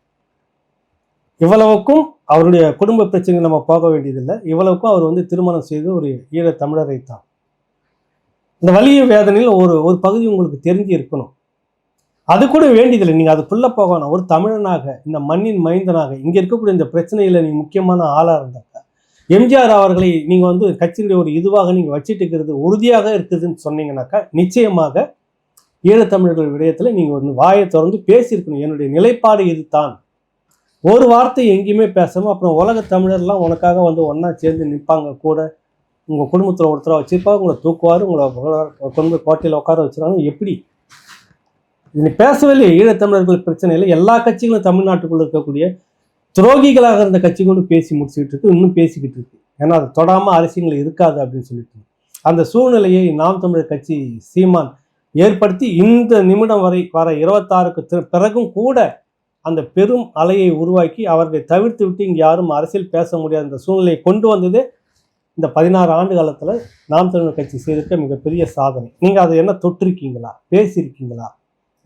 இவ்வளவுக்கும் அவருடைய குடும்ப பிரச்சனை நம்ம போக வேண்டியதில்லை. இவ்வளவுக்கும் அவர் திருமணம் செய்து ஒரு ஈழத் தமிழரை தான். இந்த வலிய வேதனையில் ஒரு பகுதி உங்களுக்கு தெரிஞ்சு இருக்கணும். அது கூட வேண்டியதில்லை. நீங்கள் அதுக்குள்ளே போகணும். ஒரு தமிழனாக, இந்த மண்ணின் மைந்தனாக, இங்கே இருக்கக்கூடிய இந்த பிரச்சனையில் நீங்கள் முக்கியமான ஆளாக இருந்தாக்கா, எம்ஜிஆர் அவர்களை நீங்கள் கட்சியினுடைய ஒரு இதுவாக நீங்கள் வச்சுட்டு இருக்கிறது உறுதியாக இருக்குதுன்னு சொன்னீங்கன்னாக்கா, நிச்சயமாக ஈழத்தமிழர்கள் விடயத்தில் நீங்கள் வாயை திறந்து பேசியிருக்கணும். என்னுடைய நிலைப்பாடு இது தான். ஒரு வார்த்தை எங்கேயுமே பேசாமல் அப்புறம் உலக தமிழர்லாம் உனக்காக ஒன்றா சேர்ந்து நிற்பாங்க, கூட உங்கள் குடும்பத்தில் ஒருத்தராக வச்சுருப்பாங்க, உங்களை தூக்குவார், உங்களை கொண்டு கோட்டையில் உட்கார வச்சுருவாங்க. எப்படி இது பேசவே இல்லையே? ஈழத்தமிழர்கள் பிரச்சனையில் எல்லா கட்சிகளும் தமிழ்நாட்டுக்குள்ளே இருக்கக்கூடிய துரோகிகளாக இருந்த கட்சிகளும் பேசி முடிச்சுக்கிட்டு இருக்கு, இன்னும் பேசிக்கிட்டு இருக்கு. ஏன்னா அது தொடாமல் அரசியல் இருக்காது அப்படின்னு சொல்லிட்டு அந்த சூழ்நிலையை நாம் தமிழர் கட்சி சீமான் ஏற்படுத்தி இந்த நிமிடம் வரை வர 26க்கு பிறகும் கூட அந்த பெரும் அலையை உருவாக்கி அவர்களை தவிர்த்து விட்டு இங்கே யாரும் அரசியல் பேச முடியாத இந்த சூழ்நிலையை கொண்டு வந்ததே இந்த 16 ஆண்டு காலத்தில் நாம் தமிழர் கட்சி செய்திருக்க மிகப்பெரிய சாதனை. நீங்கள் அதை என்ன தொட்டிருக்கீங்களா, பேசியிருக்கீங்களா,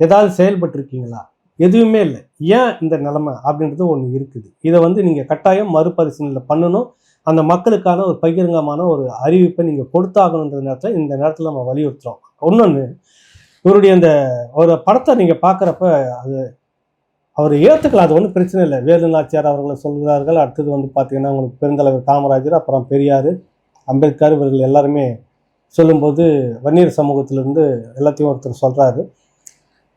ஏதாவது செயல்பட்டிருக்கீங்களா? எதுவுமே இல்லை. ஏன் இந்த நிலைமை அப்படின்றது ஒன்று இருக்குது. இதை நீங்கள் கட்டாயம் மறுபரிசீலனை பண்ணணும். அந்த மக்களுக்கான ஒரு பகிரங்கமான ஒரு அறிவிப்பை நீங்கள் கொடுத்தாகணுன்ற நேரத்தில் இந்த நேரத்தில் நம்ம வலியுறுத்துகிறோம். இன்னொன்று, இவருடைய அந்த ஒரு படத்தை நீங்கள் பார்க்குறப்ப அது அவர் ஏற்றுக்கலாம், அது ஒன்றும் பிரச்சனை இல்லை. வேலு நாச்சியார் அவர்களை சொல்கிறார்கள். அடுத்தது பார்த்தீங்கன்னா உங்களுக்கு பெருந்தலைவர் காமராஜர், அப்புறம் பெரியார், அம்பேத்கர், இவர்கள் எல்லாருமே சொல்லும்போது வன்னியர் சமூகத்திலிருந்து எல்லாத்தையும் ஒருத்தர் சொல்கிறாரு.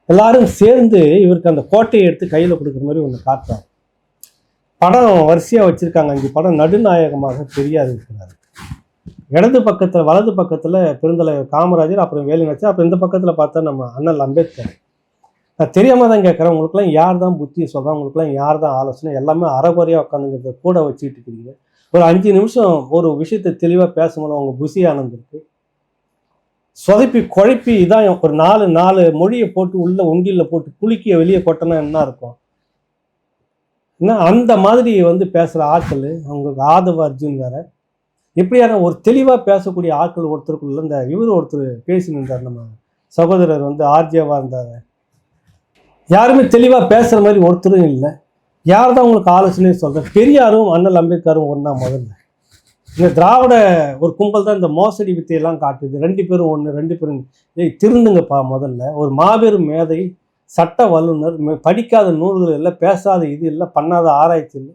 எல்லாரும் சேர்ந்து இவருக்கு அந்த கோட்டையை எடுத்து கையில் கொடுக்குற மாதிரி ஒன்று காட்டுறாரு. படம் வரிசையாக வச்சுருக்காங்க. 5 படம். நடுநாயகமாக பெரியார் இருக்கிறார். இடது பக்கத்தில் வலது பக்கத்தில் பெருந்தலைவர் காமராஜர், அப்புறம் வேலு நாச்சியார், அப்புறம் இந்த பக்கத்தில் பார்த்தா நம்ம அண்ணல் அம்பேத்கர். நான் தெரியாமல் தான் கேட்குறேன், உங்களுக்குலாம் யார் தான் புத்தியை சொல்கிறேன், உங்களுக்குலாம் யார் தான் ஆலோசனை, எல்லாமே அறகுறையாக உட்காந்துங்கிறத கூட வச்சுக்கிட்டு இருக்கிறீங்க. ஒரு 5 நிமிஷம் ஒரு விஷயத்தை தெளிவாக பேசும்போது அவங்க புசி ஆனந்திருக்கு சொதப்பி குழப்பி இதான் ஒரு 4 மொழியை போட்டு உள்ள உண்டியில் போட்டு குலுக்கிய வெளியே கொட்டினா என்ன இருக்கும்? ஏன்னா அந்த மாதிரி பேசுகிற ஆட்கள் அவங்க ஆதவ அர்ஜுன் வேற, எப்படியான ஒரு தெளிவாக பேசக்கூடிய ஆட்கள் ஒருத்தருக்குள்ள இந்த ஒருத்தர் பேசி நின்றார், நம்ம சகோதரர் ஆர்ஜேவாக இருந்தார். யாருமே தெளிவாக பேசுகிற மாதிரி ஒருத்தரும் இல்லை. யார் தான் உங்களுக்கு ஆலோசனையும் சொல்கிறேன்? பெரியாரும் அண்ணல் அம்பேத்கரும் ஒன்றா? முதல்ல இந்த திராவிட ஒரு கும்பல் தான் இந்த மோசடி வித்தையெல்லாம் காட்டுது. 2 பேரும் ஒன்று, 2 பேரும் திருந்துங்கப்பா. முதல்ல ஒரு மாபெரும் மேதை, சட்ட வல்லுநர், படிக்காத நூல்கள் இல்லை, பேசாத இது இல்லை, பண்ணாத ஆராய்ச்சி இல்லை,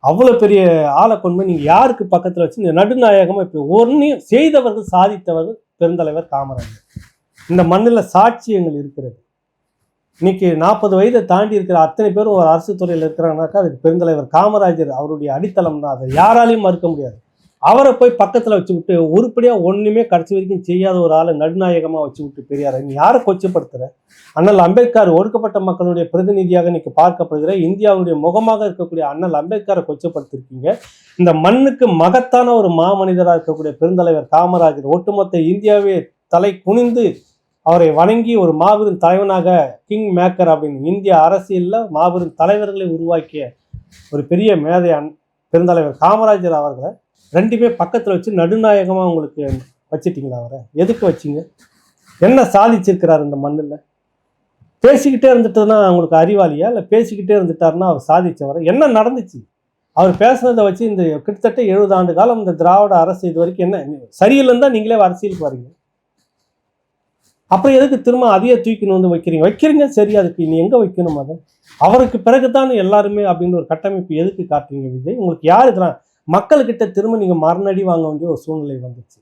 அவ்வளோ பெரிய ஆளை கொண்டு நீங்கள் யாருக்கு பக்கத்தில் வச்சு இந்த நடுநாயகமாக இப்போ ஒன்றையும் செய்தவர்கள், சாதித்தவர்கள் பெருந்தலைவர் காமராஜர். இந்த மண்ணில் சாட்சியங்கள் இருக்கிறது. இன்னைக்கு 40 வயதை தாண்டி இருக்கிற அத்தனை பேரும் ஒரு அரசு துறையில் இருக்கிறாங்கனாக்கா அதுக்கு பெருந்தலைவர் காமராஜர் அவருடைய அடித்தளம் தான். அதை யாராலையும் மறுக்க முடியாது. அவரை போய் பக்கத்தில் வச்சு விட்டு உருப்படியாக ஒன்றுமே கடைசி வரைக்கும் செய்யாத ஒரு ஆளை நடுநாயகமாக வச்சு விட்டு பெரியாரை நீ யாரை கொச்சப்படுத்துகிற? அண்ணல் அம்பேத்கர் ஒடுக்கப்பட்ட மக்களுடைய பிரதிநிதியாக இன்னைக்கு பார்க்கப்படுகிற இந்தியாவுடைய முகமாக இருக்கக்கூடிய அண்ணல் அம்பேத்கரை கொச்சப்படுத்திருக்கீங்க. இந்த மண்ணுக்கு மகத்தான ஒரு மாமனிதராக இருக்கக்கூடிய பெருந்தலைவர் காமராஜர் ஒட்டுமொத்த இந்தியாவே தலை குனிந்து அவரை வணங்கி ஒரு மாபெரும் தலைவனாக கிங் மேக்கர் அப்படின்னு இந்திய அரசியலில் மாபெரும் தலைவர்களை உருவாக்கிய ஒரு பெரிய மேதை பெருந்தலைவர் காமராஜர் அவர்களை ரெண்டுமே பக்கத்தில் வச்சு நடுநாயகமாக உங்களுக்கு வச்சுட்டிங்களா? அவரை எதுக்கு வச்சிங்க? என்ன சாதிச்சிருக்கிறார் இந்த மண்ணில்? பேசிக்கிட்டே இருந்துட்டுன்னா அவங்களுக்கு அறிவாளியா? இல்லை பேசிக்கிட்டே இருந்துட்டாருன்னா அவர் சாதிச்சவரை? என்ன நடந்துச்சு? அவர் பேசுனதை வச்சு இந்த கிட்டத்தட்ட 70 ஆண்டு காலம் இந்த திராவிட அரசு இது வரைக்கும் என்ன சரியில்லைன்னு தான் நீங்களே அரசியலுக்கு வரீங்க. அப்புறம் எதுக்கு திரும்ப அதையே தூக்கின்னு வந்து வைக்கிறீங்க சரி, அதுக்கு நீ எங்கே வைக்கணும்? அதை அவருக்கு பிறகுதான் எல்லாருமே அப்படின்னு ஒரு கட்டமைப்பு எதுக்கு காட்டுறீங்க விஜய்? உங்களுக்கு யார் இதெல்லாம் மக்கள்கிட்ட திரும்ப நீங்கள் மரணடி வாங்க வேண்டிய ஒரு சூழ்நிலை வந்துச்சு.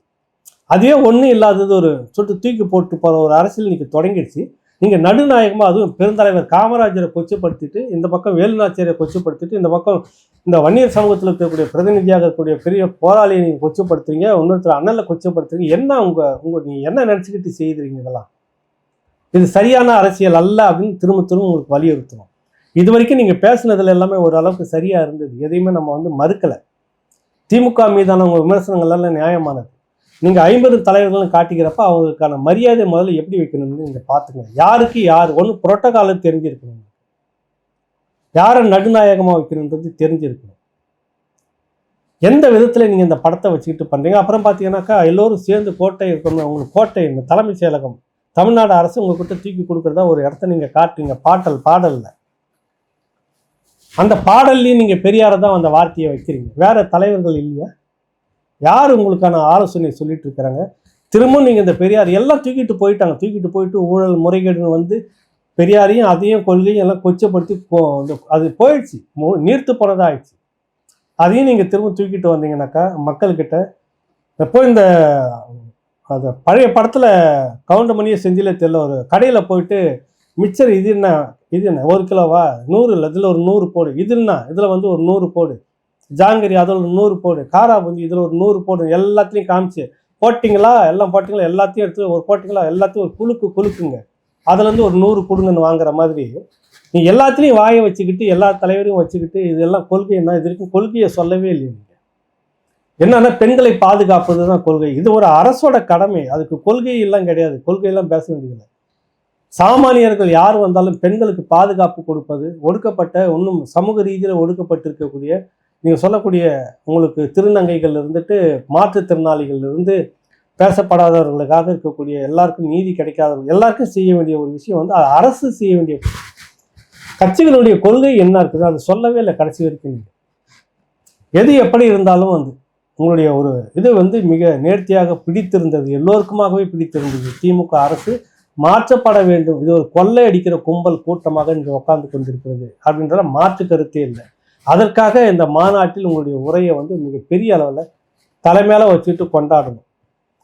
அதுவே ஒன்றும் இல்லாதது ஒரு சொல்லிட்டு தூக்கி போட்டு போகிற ஒரு அரசியல் நீங்கள் தொடங்கிடுச்சு. நீங்கள் நடுநாயகமாக அதுவும் பெருந்தலைவர் காமராஜரை கொச்சப்படுத்திட்டு, இந்த பக்கம் வேலுநாச்சியரை கொச்சப்படுத்திட்டு, இந்த பக்கம் இந்த வன்னியர் சமூகத்தில் இருக்கக்கூடிய பிரதிநிதியாக இருக்கக்கூடிய பெரிய போராளியை நீங்கள் கொச்சப்படுத்துறீங்க, இன்னொருத்தர் அண்ணலை கொச்சப்படுத்துறீங்க. என்ன நீங்கள் என்ன நினச்சிக்கிட்டு செய்கிறீங்க? இதெல்லாம் இது சரியான அரசியல் அல்ல அப்படின்னு திரும்ப உங்களுக்கு வலியுறுத்தணும். இது வரைக்கும் நீங்கள் பேசுனதுல எல்லாமே ஓரளவுக்கு சரியாக இருந்தது, எதையுமே நம்ம மறுக்கலை. திமுக மீதான உங்கள் விமர்சனங்கள் எல்லாம் நியாயமானது. நீங்கள் 50 தலைவர்களும் காட்டிக்கிறப்ப அவங்களுக்கான மரியாதை முதல்ல எப்படி வைக்கணும்னு நீங்கள் பார்த்துக்கணும். யாருக்கு யார் ஒன்று புரோட்டோகாலும் தெரிஞ்சிருக்கணும், யாரை நடுநாயகமாக வைக்கணுன்றது தெரிஞ்சிருக்கணும். எந்த விதத்தில் நீங்கள் இந்த படத்தை வச்சுக்கிட்டு பண்ணுறீங்க? அப்புறம் பார்த்தீங்கன்னாக்கா எல்லோரும் சேர்ந்து கோட்டை இருக்கணும், உங்களுக்கு கோட்டை இந்த தலைமைச் செயலகம் தமிழ்நாடு அரசு உங்கள்கிட்ட தூக்கி கொடுக்குறதா ஒரு இடத்த நீங்கள் காட்டுறீங்க. பாடலில் அந்த பாடல்லையும் நீங்கள் பெரியாரை தான் அந்த வார்த்தையை வைக்கிறீங்க, வேற தலைவர்கள் இல்லையா? யார் உங்களுக்கான ஆலோசனை சொல்லிட்டு இருக்கிறாங்க? திரும்ப நீங்கள் இந்த பெரியார் எல்லாம் தூக்கிட்டு போயிட்டு ஊழல் முறைகேடுன்னு பெரியாரையும் அதையும் கொள்கையும் எல்லாம் கொச்சப்படுத்தி அது போயிடுச்சு, நீர்த்து போனதாக ஆயிடுச்சு. அதையும் நீங்கள் திரும்ப தூக்கிட்டு வந்தீங்கன்னாக்கா மக்கள்கிட்ட எப்போ இந்த அது பழைய படத்தில் கவுண்டமணியை செஞ்சிலே தெரியல, ஒரு கடையில் போயிட்டு மிக்சர் இது என்ன 1 கிலோவா 100 இல்லை, இதில் ஒரு 100 போடு, இதுன்னா இதில் ஒரு 100 போடு, ஜாங்கரி அதில் ஒரு 100 போடு, காரா பூந்தி இதில் ஒரு 100 போடு, எல்லாத்துலேயும் காமிச்சு போட்டிங்களா, எல்லாம் போட்டிங்களா, எல்லாத்தையும் எடுத்து ஒரு போட்டிங்களா, எல்லாத்தையும் ஒரு குலுக்குங்க, அதுலேருந்து ஒரு 100 கொடுங்கன்னு வாங்குற மாதிரி நீ எல்லாத்துலேயும் வாயை வச்சுக்கிட்டு எல்லா தலைவரையும் வச்சுக்கிட்டு இதெல்லாம் கொள்கை என்ன? இது வரைக்கும் கொள்கையை சொல்லவே இல்லை. நீங்கள் என்னன்னா பெண்களை பாதுகாப்பது தான் கொள்கை. இது ஒரு அரசோட கடமை, அதுக்கு கொள்கை எல்லாம் கிடையாது, கொள்கையெல்லாம் பேச வேண்டியதில்லை. சாமானியர்கள் யார் வந்தாலும் பெண்களுக்கு பாதுகாப்பு கொடுப்பது, ஒடுக்கப்பட்ட இன்னும் சமூக ரீதியில் ஒடுக்கப்பட்டிருக்கக்கூடிய நீங்கள் சொல்லக்கூடிய உங்களுக்கு திருநங்கைகள் இருந்துட்டு மாற்றுத்திறனாளிகள் இருந்து பேசப்படாதவர்களுக்காக இருக்கக்கூடிய எல்லாருக்கும் நீதி கிடைக்காதவர்கள் எல்லாருக்கும் செய்ய வேண்டிய ஒரு விஷயம் அரசு செய்ய வேண்டிய. கட்சிகளுடைய கொள்கை என்ன இருக்குது அது சொல்லவே இல்லை கடைசி வரைக்கும். நீங்கள் எது எப்படி இருந்தாலும் உங்களுடைய ஒரு இது மிக நேர்த்தியாக பிடித்திருந்தது, எல்லோருக்குமாகவே பிடித்திருந்தது. திமுக அரசு மாற்றப்பட வேண்டும், இது ஒரு கொள்ளை அடிக்கிற கும்பல் கூட்டமாக இங்கே உட்கார்ந்து கொண்டிருக்கிறது அப்படின்றத மாற்று கருத்தே இல்லை. அதற்காக இந்த மாநாட்டில் உங்களுடைய உரையை மிகப்பெரிய அளவில் தலைமையில வச்சுட்டு கொண்டாடணும்.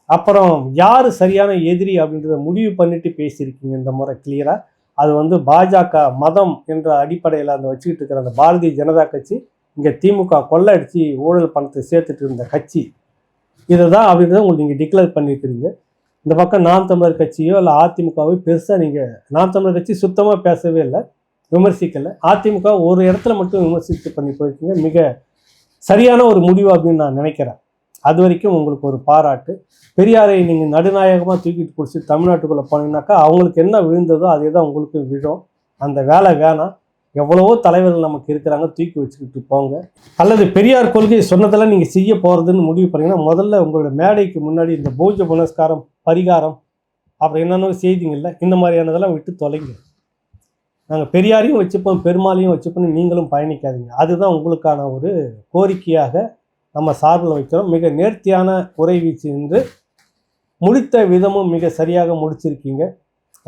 அப்புறம் யார் சரியான எதிரி அப்படின்றத முடிவு பண்ணிட்டு பேசியிருக்கீங்க இந்த முறை கிளியராக. அது பாஜக மதம் என்ற அடிப்படையில் வச்சுக்கிட்டு இருக்கிற அந்த பாரதிய ஜனதா கட்சி இங்கே திமுக கொள்ளை அடித்து ஊழல் பணத்தை சேர்த்துட்டு இருந்த கட்சி இதுதான் அப்படின்றத உங்களுக்கு நீங்கள் டிக்ளேர் பண்ணியிருக்கிறீங்க. இந்த பக்கம் நாம் தமிழர் கட்சியோ இல்லை அதிமுகவோ பெருசாக நீங்கள் நாம் தமிழர் கட்சி சுத்தமாக பேசவே இல்லை, விமர்சிக்கலை. அதிமுக ஒரு இடத்துல மட்டும் விமர்சித்து பண்ணி போயிருக்கீங்க. மிக சரியான ஒரு முடிவு அப்படின்னு நான் நினைக்கிறேன். அது வரைக்கும் உங்களுக்கு ஒரு பாராட்டு. பெரியாரை நீங்கள் நடுநாயகமாக தூக்கிட்டு பிடிச்சி தமிழ்நாட்டுக்குள்ளே போனீங்கன்னாக்கா அவங்களுக்கு என்ன விழுந்ததோ அதே தான் உங்களுக்கு விழும். அந்த வேலை வேணாம். எவ்வளவோ தலைவர்கள் நமக்கு இருக்கிறாங்க, தூக்கி வச்சுக்கிட்டு போங்க. அல்லது பெரியார் கொள்கை சொன்னதெல்லாம் நீங்கள் செய்ய போகிறதுன்னு முடிவு பண்ணிங்கன்னா முதல்ல உங்களோட மேடைக்கு முன்னாடி இந்த பூஜை புனஸ்காரம் பரிகாரம் அப்புறம் என்னென்ன செய்திங்கள்ல இந்த மாதிரியானதெல்லாம் விட்டு தொலைங்க. நாங்கள் பெரியாரையும் வச்சுப்போம் பெருமாளையும் வச்சுப்போம், நீங்களும் பயணிக்காதீங்க. அதுதான் உங்களுக்கான ஒரு கோரிக்கையாக நம்ம சார்பில் வைக்கிறோம். மிக நேர்த்தியான உரை வீச்சு என்று முடித்த விதமும் மிக சரியாக முடிச்சிருக்கீங்க.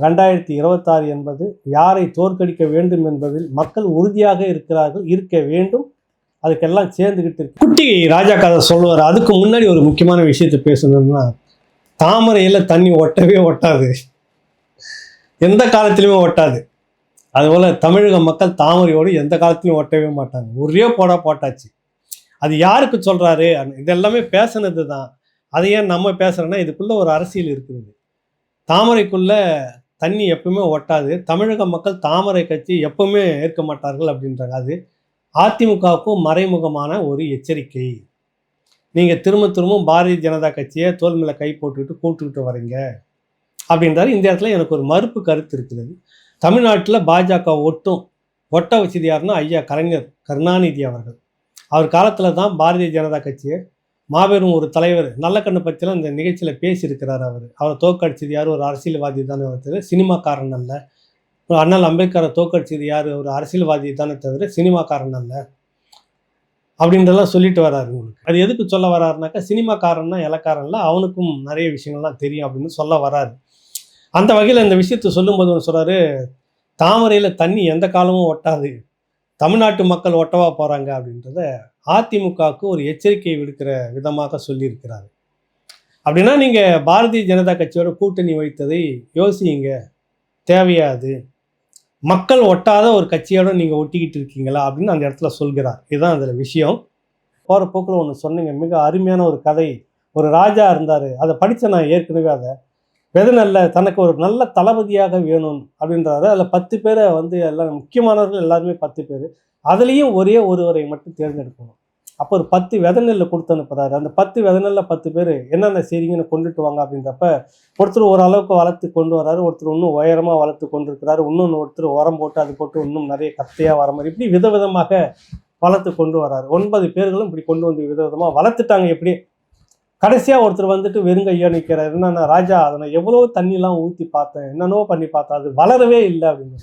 2026 என்பது யாரை தோற்கடிக்க வேண்டும் என்பதில் மக்கள் உறுதியாக இருக்க வேண்டும். அதுக்கெல்லாம் சேர்ந்துக்கிட்டு இருக்கு. குட்டி ராஜா கதை சொல்லுவார். அதுக்கு முன்னாடி ஒரு முக்கியமான விஷயத்தை பேசணும்னா, தாமரையில் தண்ணி ஒட்டவே ஒட்டாது, எந்த காலத்திலுமே ஒட்டாது. அதுபோல் தமிழக மக்கள் தாமரையோடு எந்த காலத்திலையும் ஒட்டவே மாட்டாங்க. ஒரே போட்டாச்சு. அது யாருக்கு சொல்றாரு? இதெல்லாமே பேசுனது தான். அதை ஏன் நம்ம பேசுறோம்னா, இதுக்குள்ள ஒரு அரசியல் இருக்குது. தாமரைக்குள்ள தண்ணி எப்பவுமே ஒட்டாது. தமிழக மக்கள் தாமரை கட்சி எப்பவுமே ஏற்க மாட்டார்கள் அப்படின்றாங்க. அது அதிமுகவுக்கும் மறைமுகமான ஒரு எச்சரிக்கை. நீங்க திரும்ப திரும்பவும் பாரதிய ஜனதா கட்சிய தோள் மேல கை போட்டுக்கிட்டு கூப்பிட்டுக்கிட்டு வரீங்க அப்படின்றாரு. இந்த இடத்துல எனக்கு ஒரு மறுப்பு கருத்து இருக்கிறது. தமிழ்நாட்டில் பாஜக ஒட்ட வச்சது யாருன்னா ஐயா கலைஞர் கருணாநிதி அவர்கள். அவர் காலத்தில் தான் பாரதிய ஜனதா கட்சியை மாபெரும் ஒரு தலைவர் நல்லக்கண்ணு பற்றிலாம் இந்த நிகழ்ச்சியில் பேசியிருக்கிறார். அவரை தோற்கடிச்சது யார்? ஒரு அரசியல்வாதி தானே தவிர சினிமாக்காரன் அல்ல. அண்ணல் அம்பேத்கரை தோற்கடிச்சது யார்? ஒரு அரசியல்வாதி தானே தவிர சினிமாக்காரன் அல்ல அப்படின்றதெல்லாம் சொல்லிட்டு வர்றாரு. உங்களுக்கு அது எதுக்கு சொல்ல வர்றாருனாக்கா, சினிமாக்காரன்னா இலக்காரன்ல அவனுக்கும் நிறைய விஷயங்கள்லாம் தெரியும் அப்படின்னு சொல்ல வர்றாரு. அந்த வகையில் இந்த விஷயத்தை சொல்லும்போது ஒன்று சொல்கிறாரு, தாமரையில் தண்ணி எந்த காலமும் ஒட்டாது, தமிழ்நாட்டு மக்கள் ஒட்டவா போகிறாங்க அப்படின்றத அதிமுகவுக்கு ஒரு எச்சரிக்கை விடுக்கிற விதமாக சொல்லியிருக்கிறாரு. அப்படின்னா நீங்கள் பாரதிய ஜனதா கட்சியோட கூட்டணி வைத்ததை யோசிங்க, தேவையாது. மக்கள் ஒட்டாத ஒரு கட்சியோட நீங்கள் ஒட்டிக்கிட்டு இருக்கீங்களா அப்படின்னு அந்த இடத்துல சொல்கிறார். இதுதான் அதில் விஷயம். போகிற போக்கில் ஒன்று சொன்னீங்க, மிக அருமையான ஒரு கதை. ஒரு ராஜா இருந்தார், அதை படித்த நான் ஏற்கனவே. அதை வெதனல்ல தனக்கு ஒரு நல்ல தளபதியாக வேணும் அப்படின்றாரு. அதில் 10 பேரை எல்லாம் முக்கியமானவர்கள் எல்லாருமே 10 பேர். அதுலேயும் ஒரே ஒருவரை மட்டும் தேர்ந்தெடுக்கணும். அப்போ ஒரு 10 வெதநெல்லை கொடுத்து அனுப்புகிறாரு. அந்த 10 வெதநெல்ல 10 பேர் என்னென்ன செய்றீங்கன்னு கொண்டுட்டு வாங்க அப்படின்றப்ப, ஒருத்தர் ஓரளவுக்கு வளர்த்து கொண்டு வர்றாரு, ஒருத்தர் இன்னும் உயரமாக வளர்த்து கொண்டு இருக்கிறாரு, இன்னொன்று ஒருத்தர் உரம் போட்டு அது போட்டு இன்னும் நிறைய கத்தையாக வர மாதிரி இப்படி விதவிதமாக வளர்த்து கொண்டு வர்றாரு. 9 பேர்களும் இப்படி கொண்டு வந்து விதவிதமாக வளர்த்துட்டாங்க. எப்படி கடைசியாக ஒருத்தர் வெறுங்கையா நிற்கிறார். என்னன்னா, ராஜா அதை நான் எவ்வளோ தண்ணிலாம் ஊற்றி பார்த்தேன், என்னென்னோ பண்ணி பார்த்தேன், அது வளரவே இல்லை அப்படின்னு.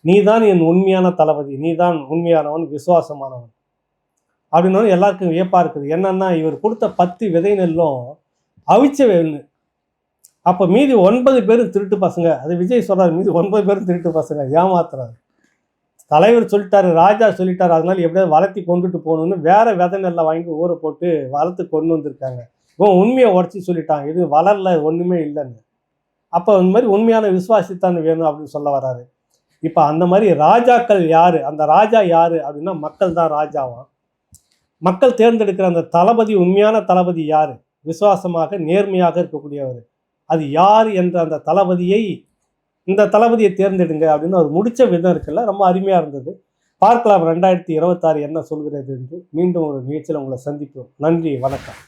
நீ தான் என் உண்மையான தளபதி, நீ தான் உண்மையானவன், விசுவாசமானவன் அப்படின்னு எல்லாருக்கும் வியப்பாக இருக்குது. என்னன்னா, இவர் கொடுத்த 10 விதை நெல்லும் அவிச்ச நெல். அப்போ மீதி 9 பேரும் திருட்டு பசங்க. அது விஜய் சொல்கிறார், மீதி 9 பேரும் திருட்டு பசங்க, ஏமாத்துறாரு. தலைவர் சொல்லிட்டாரு, ராஜா சொல்லிட்டாரு, அதனால எப்படியாவது வளர்த்தி கொண்டுட்டு போகணுன்னு வேற விதை நெல்லை வாங்கி ஊற போட்டு வளர்த்து கொண்டு வந்திருக்காங்க. இவன் உண்மையை உடச்சி சொல்லிட்டாங்க, இது வளரல, ஒன்றுமே இல்லைன்னு. அப்போ இந்த மாதிரி உண்மையான விசுவாசித்தான் வேணும் அப்படின்னு சொல்ல வர்றாரு. இப்போ அந்த மாதிரி ராஜாக்கள் யார்? அந்த ராஜா யார் அப்படின்னா மக்கள் தான் ராஜாவாம். மக்கள் தேர்ந்தெடுக்கிற அந்த தளபதி, உண்மையான தளபதி யார்? விசுவாசமாக நேர்மையாக இருக்கக்கூடியவர். அது யார் என்ற அந்த தளபதியை, இந்த தளபதியை தேர்ந்தெடுங்க அப்படின்னு அவர் முடித்த விதம் இருக்குல்ல, ரொம்ப அருமையாக இருந்தது. பார்க்கலாம் 2026 என்ன சொல்கிறது என்று. மீண்டும் ஒரு நிகழ்ச்சியில் உங்களை சந்திப்போம். நன்றி, வணக்கம்.